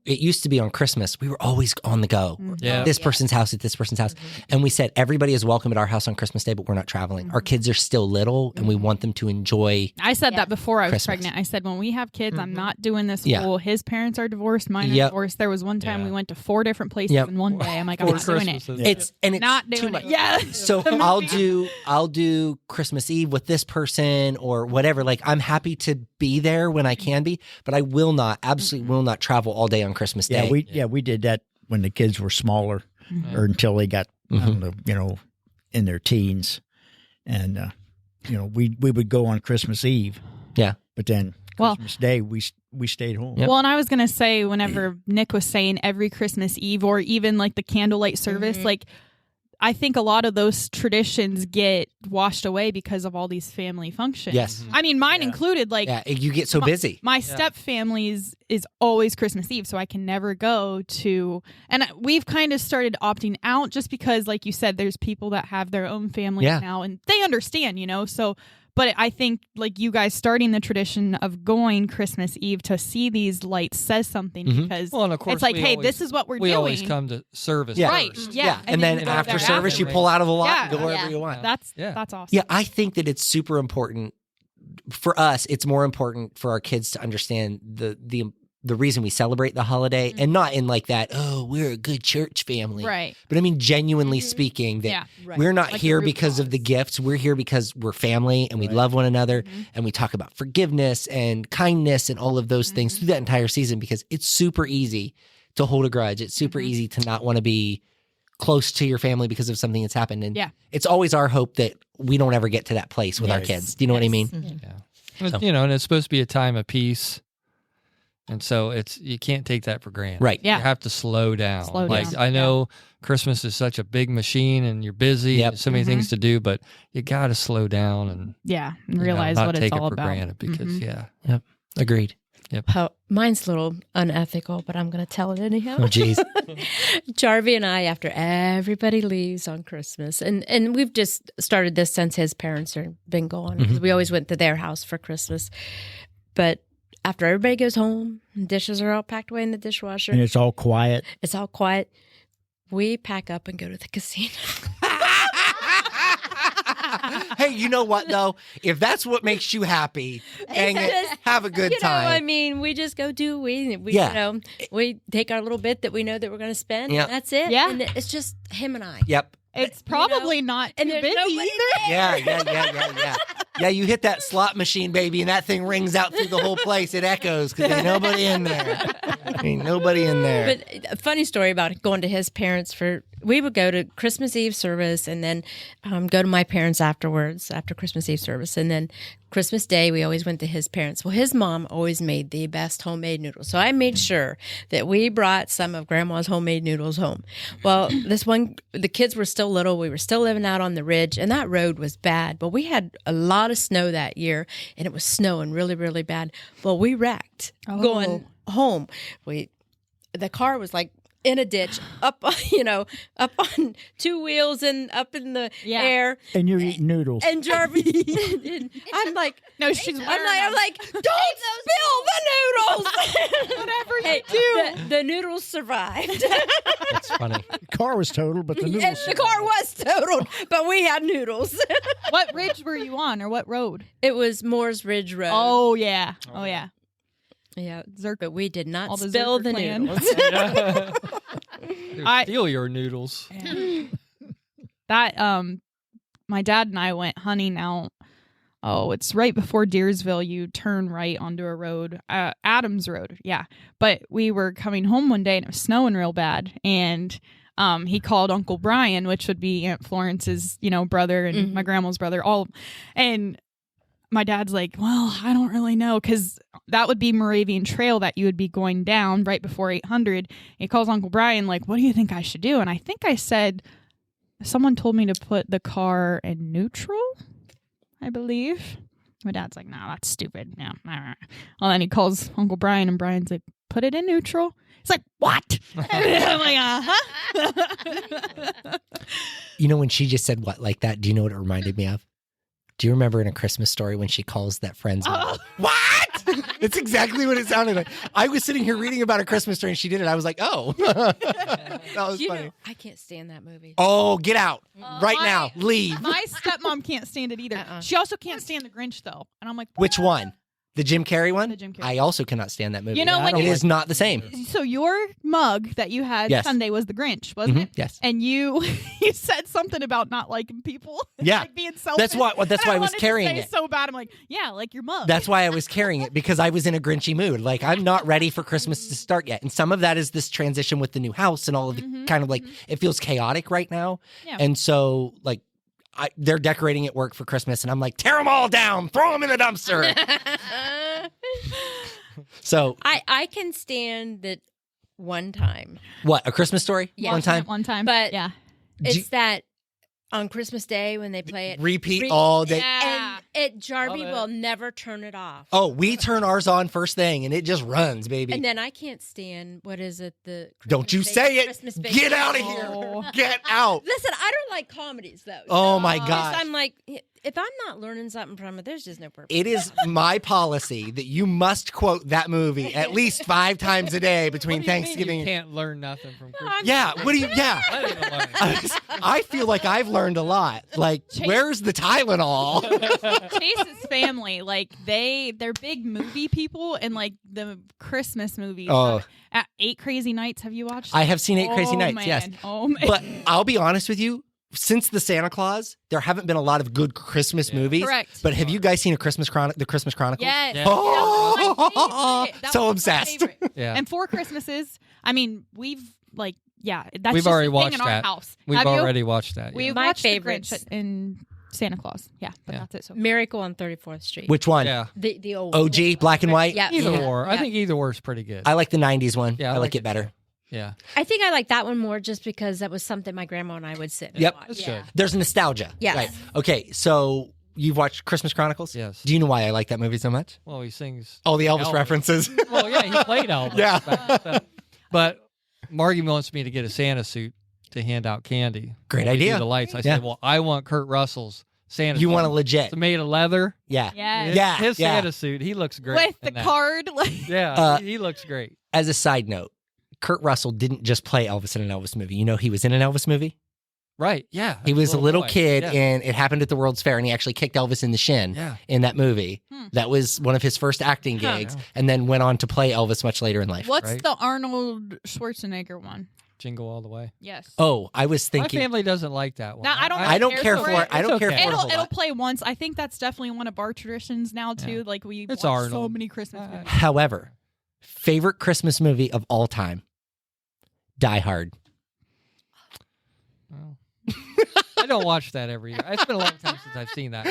it used to be on Christmas, we were always on the go. Yeah. This person's house at this person's house. And we said, everybody is welcome at our house on Christmas Day, but we're not traveling. Our kids are still little, and we want them to enjoy. I said that before I was Christmas. pregnant. I said, when we have kids, I'm not doing this Yeah. whole, his parents are divorced, mine are Yep. divorced. There was one time Yeah. we went to 4 different places Yep. in one day. I'm like, I'm For not doing it. Christmas. It's Not too doing much. it. Yeah. So I'll do Christmas Eve with this person or whatever. Like, I'm happy to be there when I can be, but I will not, absolutely will not travel all day on Christmas Day. We did that when the kids were smaller, or until they got I don't know, in their teens, and we would go on Christmas Eve. Yeah. But then Well- Christmas Day we stayed home. Yep. Well, and I was going to say, whenever Nick was saying every Christmas Eve or even like the candlelight service, like, I think a lot of those traditions get washed away because of all these family functions. Yes. I mean, mine included, like, Yeah, you get so busy. my step family's is always Christmas Eve, so I can never go to. And we've kind of started opting out just because, like you said, there's people that have their own families Yeah. now, and they understand, So, but I think like you guys starting the tradition of going Christmas Eve to see these lights says something because Well, and of course, it's like, we hey, always- this is what we're we doing. always come to service Yeah. Right. first. Yeah. And then you go after there service, you after. pull out of the lot Yeah. and go wherever Yeah. you want. That's Yeah. awesome. Yeah, I think that it's super important for us. It's more important for our kids to understand the reason we celebrate the holiday, and not in like that, oh, we're a good church family. Right. But I mean, genuinely speaking, that Yeah. we're not Like here the root because of the gifts. We're here because we're family and we love one another, and we talk about forgiveness and kindness and all of those things through that entire season, because it's super easy to hold a grudge. It's super easy to not want to be close to your family because of something that's happened. And Yeah. it's always our hope that we don't ever get to that place with our Yes. kids. Do you know what I mean? And, So. and it's supposed to be a time of peace. And so you can't take that for granted. Right. Yeah. You have to slow down. Slow like down. I know Christmas is such a big machine and you're busy, Yep. and so many things to do, but you got to slow down and Yeah. And realize not what take it's all it for about. granted because Agreed. Mine's a little unethical, but I'm going to tell it anyhow. Oh, geez. Jarvie and I, after everybody leaves on Christmas, and we've just started this since his parents have been gone, because we always went to their house for Christmas. But after everybody goes home, dishes are all packed away in the dishwasher, And it's all quiet. it's all quiet, we pack up and go to the casino. Hey, you know what though? If that's what makes you happy, dang it, just- have a good You know, time. I mean, we just go do we Yeah. we take our little bit that we know that we're going to spend. Yeah. And that's it. Yeah. And it's just him and I. Yep. It's probably not And too there's busy nobody either. Yeah. Yeah, you hit that slot machine, baby, and that thing rings out through the whole place. It echoes because ain't nobody in there. Ain't nobody in there. But a funny story about going to his parents we would go to Christmas Eve service and then go to my parents afterwards, after Christmas Eve service. And then Christmas Day, we always went to his parents. Well, his mom always made the best homemade noodles. So I made sure that we brought some of Grandma's homemade noodles home. Well, the kids were still little. We were still living out on the ridge, and that road was bad. But we had a lot of snow that year, and it was snowing really, really bad. Well, we wrecked going home. The car was like in a ditch, up on 2 wheels and up in the Yeah. air. And you're eating noodles. And Jarvis, I'm like, No, she's I'm like, don't spill the noodles. whatever you Hey, do. the noodles survived. It's funny. The car was totaled, but the And noodles. the car was totaled, but we had noodles. What ridge were you on, or what road? It was Moore's Ridge Road. Oh yeah. Oh yeah. yeah. Zerk. But we did All not the spill Zerker the clan. noodles. Steal your noodles. That my dad and I went hunting out. Oh, it's right before Deersville. You turn right onto a road, Adams Road. Yeah, but we were coming home one day and it was snowing real bad, and he called Uncle Brian, which would be Aunt Florence's, brother and my grandma's brother, and my dad's like, well, I don't really know, because that would be Moravian Trail that you would be going down right before 800. He calls Uncle Brian, like, what do you think I should do? And I think I said, someone told me to put the car in neutral, I believe. My dad's like, no, that's stupid. No. Well, then he calls Uncle Brian, and Brian's like, put it in neutral. He's like, what? And I'm like, uh-huh. When she just said what like that, do you know what it reminded me of? Do you remember in A Christmas Story when she calls that friend's mom? What? It's exactly what it sounded like. I was sitting here reading about A Christmas Story and she did it. I was like, oh. That was funny. I can't stand that movie. Oh, get out. Right now. Leave. My stepmom can't stand it either. She also can't stand the Grinch, though. And I'm like, Which one? The Jim Carrey one? The Jim Carrey. I also cannot stand that movie. You know, Yeah, I when don't it you, is not the same. so your mug that you had Yes. Sunday was the Grinch, wasn't Mhm, it? yes. And you said something about not liking people. Yeah. Like being selfish. That's why And I was wanted to carrying say it. so bad. I'm like, yeah, like your mug. That's why I was carrying it, because I was in a Grinchy mood. Like, I'm not ready for Christmas to start yet. And some of that is this transition with the new house and all of the kind of like, it feels chaotic right now. Yeah. And so, like, they're decorating at work for Christmas, and I'm like, tear them all down, throw them in the dumpster. So, I can stand that one time. what, A Christmas Story? Yeah. One time? One time. But- yeah. It's that on Christmas Day when they play it. Repeat all day. Yeah. And Jarby Love it. will never turn it off. Oh, we turn ours on first thing, and it just runs, baby. And then I can't stand, what is it? The Don't you Christmas say it. Christmas Get out of Oh. here. Get out. Listen, I don't like comedies though. Oh, my Just, gosh. I'm like, if I'm not learning something from it, there's just no purpose. It is my policy that you must quote that movie at least 5 times a day between Thanksgiving. You can't learn nothing from Christmas. Yeah, what do you? Yeah, Let it alone. I feel like I've learned a lot. Like, where's the Tylenol? Chase's family, like they're big movie people, and like the Christmas movies. Oh. At 8 Crazy Nights, have you watched? I have seen 8 Crazy Nights, man. yes. Oh man. But I'll be honest with you. Since the Santa Claus, there haven't been a lot of good Christmas movies. Correct. But have you guys seen the Christmas Chronicles? Yes. Yeah. Oh, That was my favorite. That so was my obsessed. favorite. Yeah. And 4 Christmases. I mean, we've like, yeah, that's We've just already a thing watched in our that. house. We've Have you? already watched that. We've Yeah. My watched favorites. The Grinch and Santa Claus. Yeah, but Yeah. that's it. So Miracle on 34th Street. Which one? Yeah. The old OG, black and white? Yeah. Either yeah. or. I Yeah. think either or is pretty good. I like the 90s one. Yeah, I I like like it it better. yeah. I think I like that one more just because that was something my grandma and I would sit and Yep. watch. That's Yeah. good. There's nostalgia. Yes. Right. Okay, so you've watched Christmas Chronicles? Yes. Do you know why I like that movie so much? Well, he sings. All the Elvis Elvis. references. Well, yeah, he played Elvis. Yeah. But Margie wants me to get a Santa suit to hand out candy. Great when we do idea. The lights. I Yeah. said, well, I want Kurt Russell's Santa You suit. want a legit. It's made of leather. Yeah. yeah, Yeah. His Santa suit. He looks great. with the in that. card, like Yeah, he looks great. As a side note, Kurt Russell didn't just play Elvis in an Elvis movie. You know he was in an Elvis movie? Right. Yeah. He was a little boy. kid, Yeah. and it happened at the World's Fair, and he actually kicked Elvis in the shin Yeah. in that movie. Hmm. That was one of his first acting Huh. gigs, and then went on to play Elvis much later in life. what's Right. the Arnold Schwarzenegger one? Jingle all the way. Yes. Oh, I was My thinking. family doesn't like that one. No, I don't I don't care care for for it. it. I don't It's care okay. for it a whole It'll lot. play once. I think that's definitely one of our traditions now too. Yeah. Like we It's watch so Arnold. many Christmas movies. However, favorite Christmas movie of all time, Die Hard. Well, I don't watch that every year. It's been a long time since I've seen that.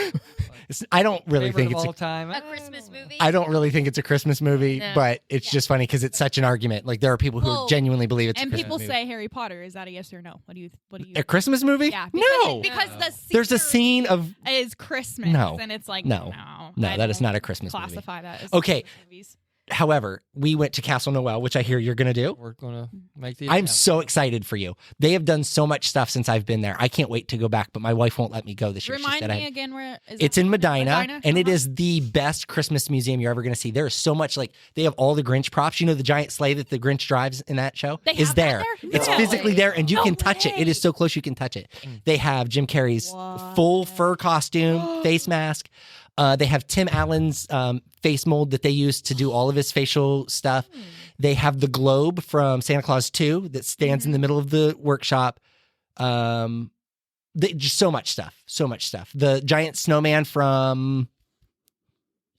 I don't really Favorite think of it's all time. A Christmas movie? I don't really think it's a Christmas movie, No. but it's just funny because it's such an argument. Like there are people who Well, genuinely believe it's And a Christmas people movie. say Harry Potter. Is that a yes or no? What do you? A Christmas movie? Yeah. Because No. because the There's a scenery scene of is Christmas. No. And it's like No. no, no, I that is don't not a Christmas movie. classify that as Okay. Christmas movies. However, we went to Castle Noel, which I hear you're going to do. We're gonna make the. I'm attempt. so excited for you. They have done so much stuff since I've been there. I can't wait to go back, but my wife won't let me go this year. She Remind said me again where is It's it? in Medina, and it Uh-huh. is the best Christmas museum you're ever going to see. There is so much, like, they have all the Grinch props. You know, the giant sleigh that the Grinch drives in that show They is have that there. there? It's No physically way. there, and you No can touch it. It way. is so close you can touch it. They have Jim Carrey's What? full fur costume, face mask. They have Tim Allen's face mold that they use to do all of his facial stuff. They have the globe from Santa Claus 2 that stands in the middle of the workshop. Just so much stuff. The giant snowman from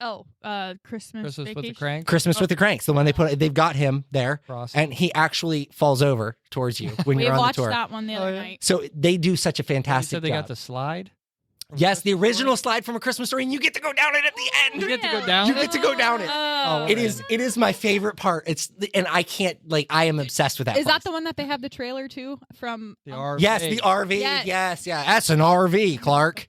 Christmas Christmas with the Vacation. crank. Christmas with the Cranks, the one they've got him there, Frosty. and he actually falls over towards you when We you're on the watched tour. that one the other yeah. night. So they do such a You fantastic said they job. got the slide. Yes, the original slide from A Christmas Story, and you get to go down it at the end. You get to go down. You get to go down it. Oh. It is my favorite part. And I can't I am obsessed with that. Is that place. the one that they have the trailer to from? The RV. Yes, the RV. Yes. Yes, yeah. That's an RV, Clark.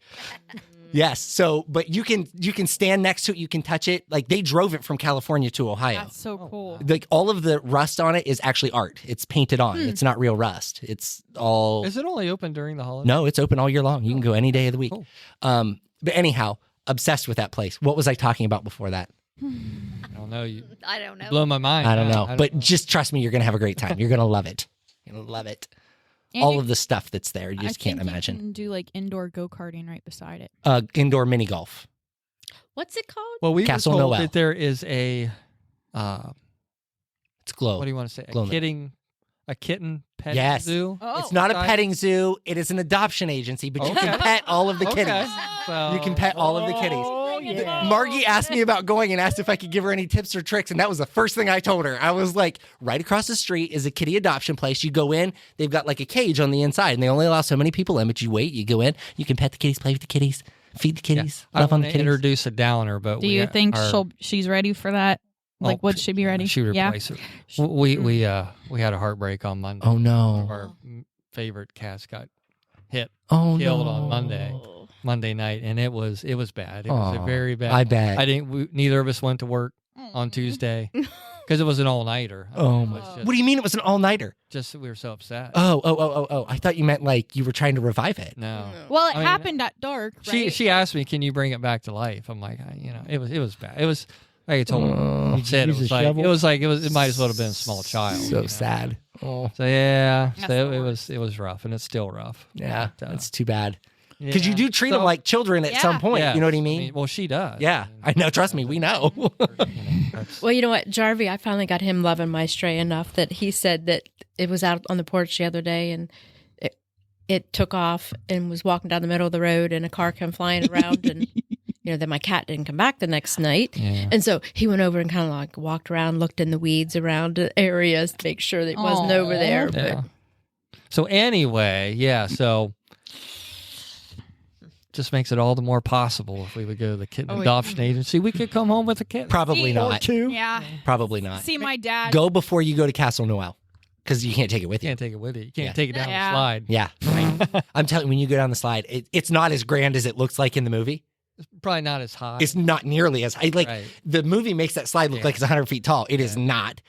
Yes. So, but you can stand next to it. You can touch it. Like they drove it from California to Ohio. That's so cool. Like all of the rust on it is actually art. It's painted on. It's not real rust. It's all. Is it only open during the holidays? No, it's open all year long. You can go any day of the week. Cool. But anyhow, obsessed with that place. What was I talking about before that? I don't know. You I don't know. blow my mind. I don't know. But know. just trust me, you're going to have a great time. You're going to love it. You're going to love it. And All you- of the stuff that's there. You I just can't think imagine. You can do like indoor go karting right beside it. Indoor mini golf. What's it called? Well, we Castle were told Noel. that there is a It's glow. what do you want to say? Glow in A kitten pet Yes. zoo. Oh, It's not a Side- petting zoo. It is an adoption agency, but you can Okay. pet all of the kitties. Okay. So, You can pet all of the kitties. Oh, yeah. Margie asked me about going and asked if I could give her any tips or tricks, and that was the first thing I told her. I was like, right across the street is a kitty adoption place. You go in, they've got like a cage on the inside, and they only allow so many people in, but you wait, you go in, you can pet the kitties, play with the kitties, feed the Yeah. kitties, I love on want the to kitties. introduce a downer, but Do you think our, she's ready for that? Like, Oh, would she be ready? She would Yeah. replace it. We had a heartbreak on Monday. Oh One no. of our favorite cats got hit, Oh killed no. on Monday night, and it was bad. It was Aw, a very bad. I bet. Neither of us went to work on Tuesday because it was an all nighter. Oh It my. was What do you mean it was an all-nighter? Just we were so upset. Oh. I thought you meant like you were trying to revive it. No. Well, it I mean, happened at dark. Right? She asked me, "Can you bring it back to life?" I'm like, it was bad. It was like I told her. Did Said you it use was a like shovel? it might as well have been a small child. So you know? sad. Oh. So yeah, That's so the it was rough, and it's still rough. Yeah, But, that's too bad. Because you yeah. do treat them So- like children at Yeah. some point. Yes. You know what I mean? Well, she does. Yeah, I know. Trust me, we know. That's- Well, you know what, Jarvie, I finally got him loving my stray enough that he said that it was out on the porch the other day and it took off and was walking down the middle of the road and a car came flying around and then my cat didn't come back the next night. yeah. And so he went over and kind of like walked around, looked in the weeds around the areas to make sure that it wasn't over there. But Yeah. So anyway, yeah. So just makes it all the more possible if we would go to the kitten adoption agency. We could come home with a kitten. Probably See, Or not. two. Yeah. Probably not. See, my dad. Go before you go to Castle Noel, because you can't take it with You you. can't take it with you. You can't Yeah. take it down Yeah. the slide. Yeah, I'm telling you, when you go down the slide, it's not as grand as it looks like in the movie. It's probably not as high. It's not nearly as high. Like Right. the movie makes that slide look Yeah. like it's 100 feet tall. It is not.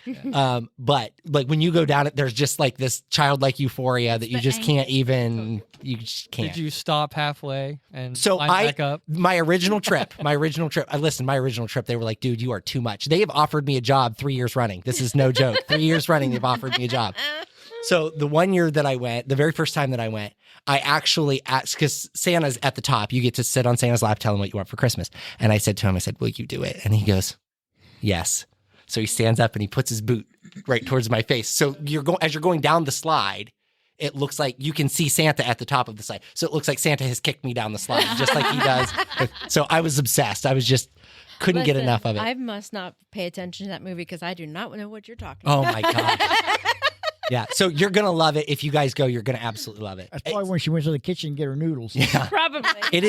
But like when you go down it, there's just like this childlike euphoria that you the just angle. can't even. You just can't. Did you stop halfway and So climb I- back up? My original trip, they were like, dude, you are too much. They have offered me a job 3 years running. This is no joke. 3 years running, they've offered me a job. So the one year that I went, the very first time that I went, I actually asked, because Santa's at the top. You get to sit on Santa's lap, tell him what you want for Christmas. And I said to him, will you do it? And he goes, yes. So he stands up and he puts his boot right towards my face. So as you're going down the slide, it looks like you can see Santa at the top of the slide. So it looks like Santa has kicked me down the slide, just like he does. So I was obsessed. I was just couldn't get listen, enough of it. I must not pay attention to that movie because I do not know what you're talking Oh my God. Yeah. So you're going to love it. If you guys go, you're going to absolutely love it. That's probably when she went to the kitchen to get her noodles. Yeah. about. Probably. It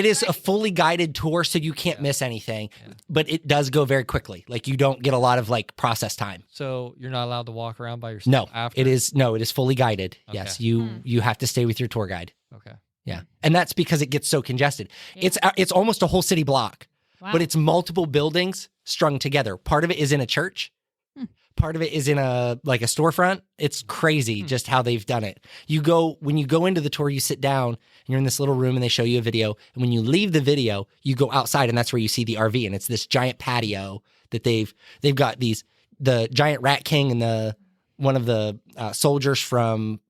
is a fully guided tour, so you can't miss anything. But it does go very quickly. Like you don't get a lot of like process time. So you're not allowed to walk around by yourself No, after? it is fully guided. Okay. Yes, you have to stay with your tour guide. Okay. Yeah, and that's because it gets so congested. It's almost a whole city block, Wow. but it's multiple buildings strung together. Part of it is in a church. Part of it is in a storefront. It's crazy just how they've done it. When you go into the tour, you sit down and you're in this little room and they show you a video. And when you leave the video, you go outside and that's where you see the RV. And it's this giant patio that they've got the giant Rat King and one of the soldiers from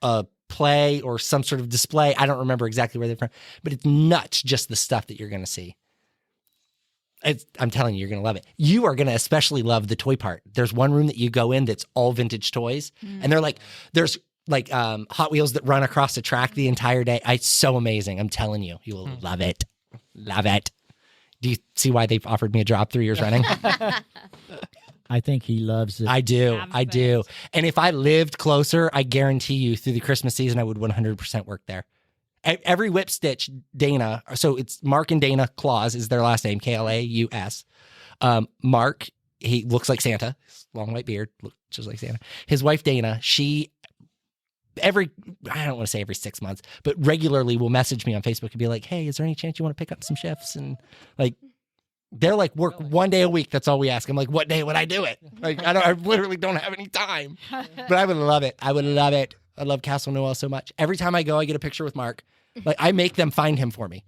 a play or some sort of display. I don't remember exactly where they're from, but it's nuts just the stuff that you're going to see. I'm telling you, you're going to love it. You are going to especially love the toy part. There's one room that you go in that's all vintage toys. And there's Hot Wheels that run across the track the entire day. It's so amazing. I'm telling you, you will love it. Love it. Do you see why they've offered me a job 3 years running? I think he loves it. I do. Have I do. it. And if I lived closer, I guarantee you through the Christmas season, I would 100% work there. Every Whip Stitch, Dana, so it's Mark and Dana Claus is their last name, Klaus. Mark, he looks like Santa, long white beard, looks just like Santa. His wife, Dana, I don't want to say every 6 months, but regularly will message me on Facebook and be like, hey, is there any chance you want to pick up some shifts? And like, they're like, work 1 day a week. That's all we ask. I'm like, what day would I do it? Like, I literally don't have any time, but I would love it. I would love it. I love Castle Noel so much. Every time I go, I get a picture with Mark. Like, I make them find him for me.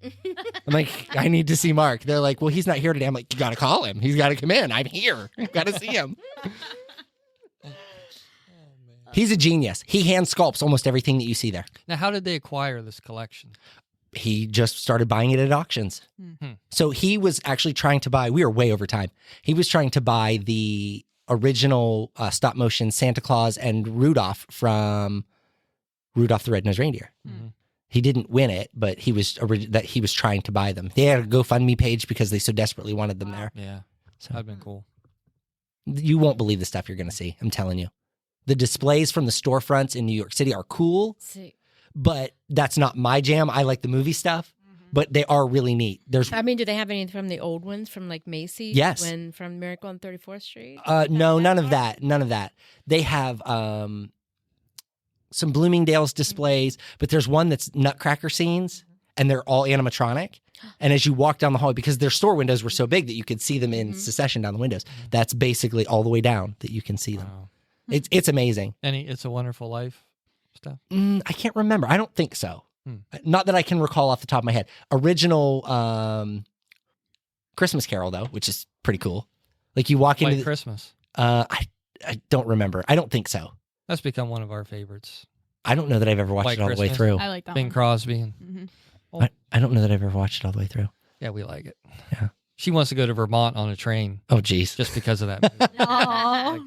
I'm like, I need to see Mark. They're like, well, he's not here today. I'm like, you got to call him. He's got to come in. I'm here. You got to see him. He's a genius. He hand sculpts almost everything that you see there. Now, how did they acquire this collection? He just started buying it at auctions. So he was actually trying to buy, we were way over time. He was trying to buy the original stop motion Santa Claus and Rudolph from Rudolph the Red-Nosed Reindeer. He didn't win it, but he was trying to buy them. They had a GoFundMe page because they so desperately wanted them there. Yeah, So that'd been cool. you won't believe the stuff you're going to see. I'm telling you. The displays from the storefronts in New York City are cool, but that's not my jam. I like the movie stuff, but they are really neat. Do they have any from the old ones from like Macy's? Yes. From Miracle on 34th Street? No, none of that. None of that. They have some Bloomingdale's displays, but there's one that's Nutcracker scenes, and they're all animatronic. And as you walk down the hallway, because their store windows were so big that you could see them in succession down the windows, that's basically all the way down that you can see them. Wow. It's amazing. Any It's a Wonderful Life stuff? I can't remember. I don't think so. Not that I can recall off the top of my head. Original Christmas Carol, though, which is pretty cool. Like you walk into Christmas. I don't remember. I don't think so. That's become one of our favorites. I don't know that I've ever watched White it all the way Christmas. through. I like that Bing one. Crosby. And, I don't know that I've ever watched it all the way through. yeah, we like it. Yeah. She wants to go to Vermont on a train Oh, geez. just because of that movie. Aw.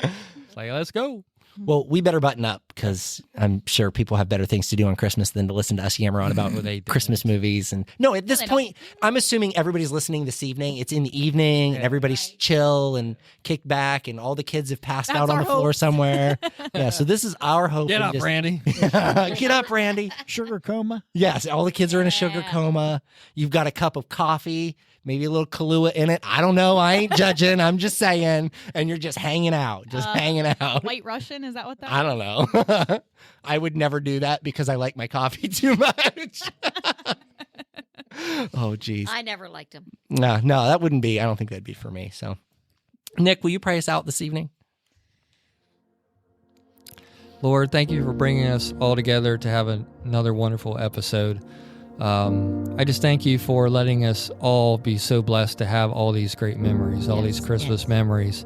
It's like, let's go. Well, we better button up because I'm sure people have better things to do on Christmas than to listen to us yammer on about Well, they do. Christmas movies. And no, at this they point, I'm assuming everybody's listening this evening. It's in the evening and everybody's chill and kicked back and all the kids have passed That's out on our the floor hope. somewhere. Yeah, so this is our hope. Get and up, just- Randy. Get up, Randy. Sugar coma. Yes, all the kids are in a sugar coma. You've got a cup of coffee, maybe a little Kahlua in it. I don't know. I ain't judging. I'm just saying. And you're just hanging out, hanging out. White Russian, is that what that I don't know. I would never do that because I like my coffee too much. Oh, geez. I never liked him. No, that wouldn't be. I don't think that'd be for me. So, Nick, will you pray us out this evening? Lord, thank you for bringing us all together to have another wonderful episode. I just thank you for letting us all be so blessed to have all these great memories, all these Christmas memories.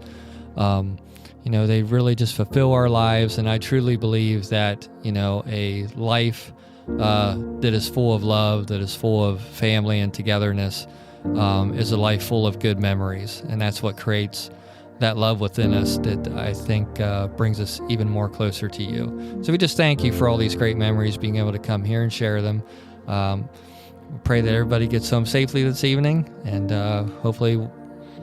They really just fulfill our lives. And I truly believe that, a life that is full of love, that is full of family and togetherness, is a life full of good memories. And that's what creates that love within us that I think brings us even more closer to you. So we just thank you for all these great memories, being able to come here and share them. Pray that everybody gets home safely this evening, and hopefully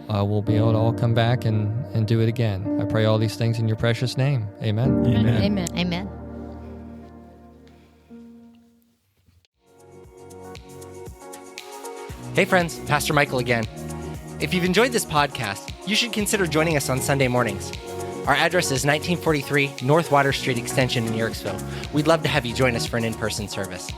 we'll be able to all come back and do it again. I pray all these things in your precious name. Amen. Amen. Amen. Amen. Hey, friends, Pastor Michael again. If you've enjoyed this podcast, you should consider joining us on Sunday mornings. Our address is 1943 North Water Street Extension in Yorksville. We'd love to have you join us for an in-person service.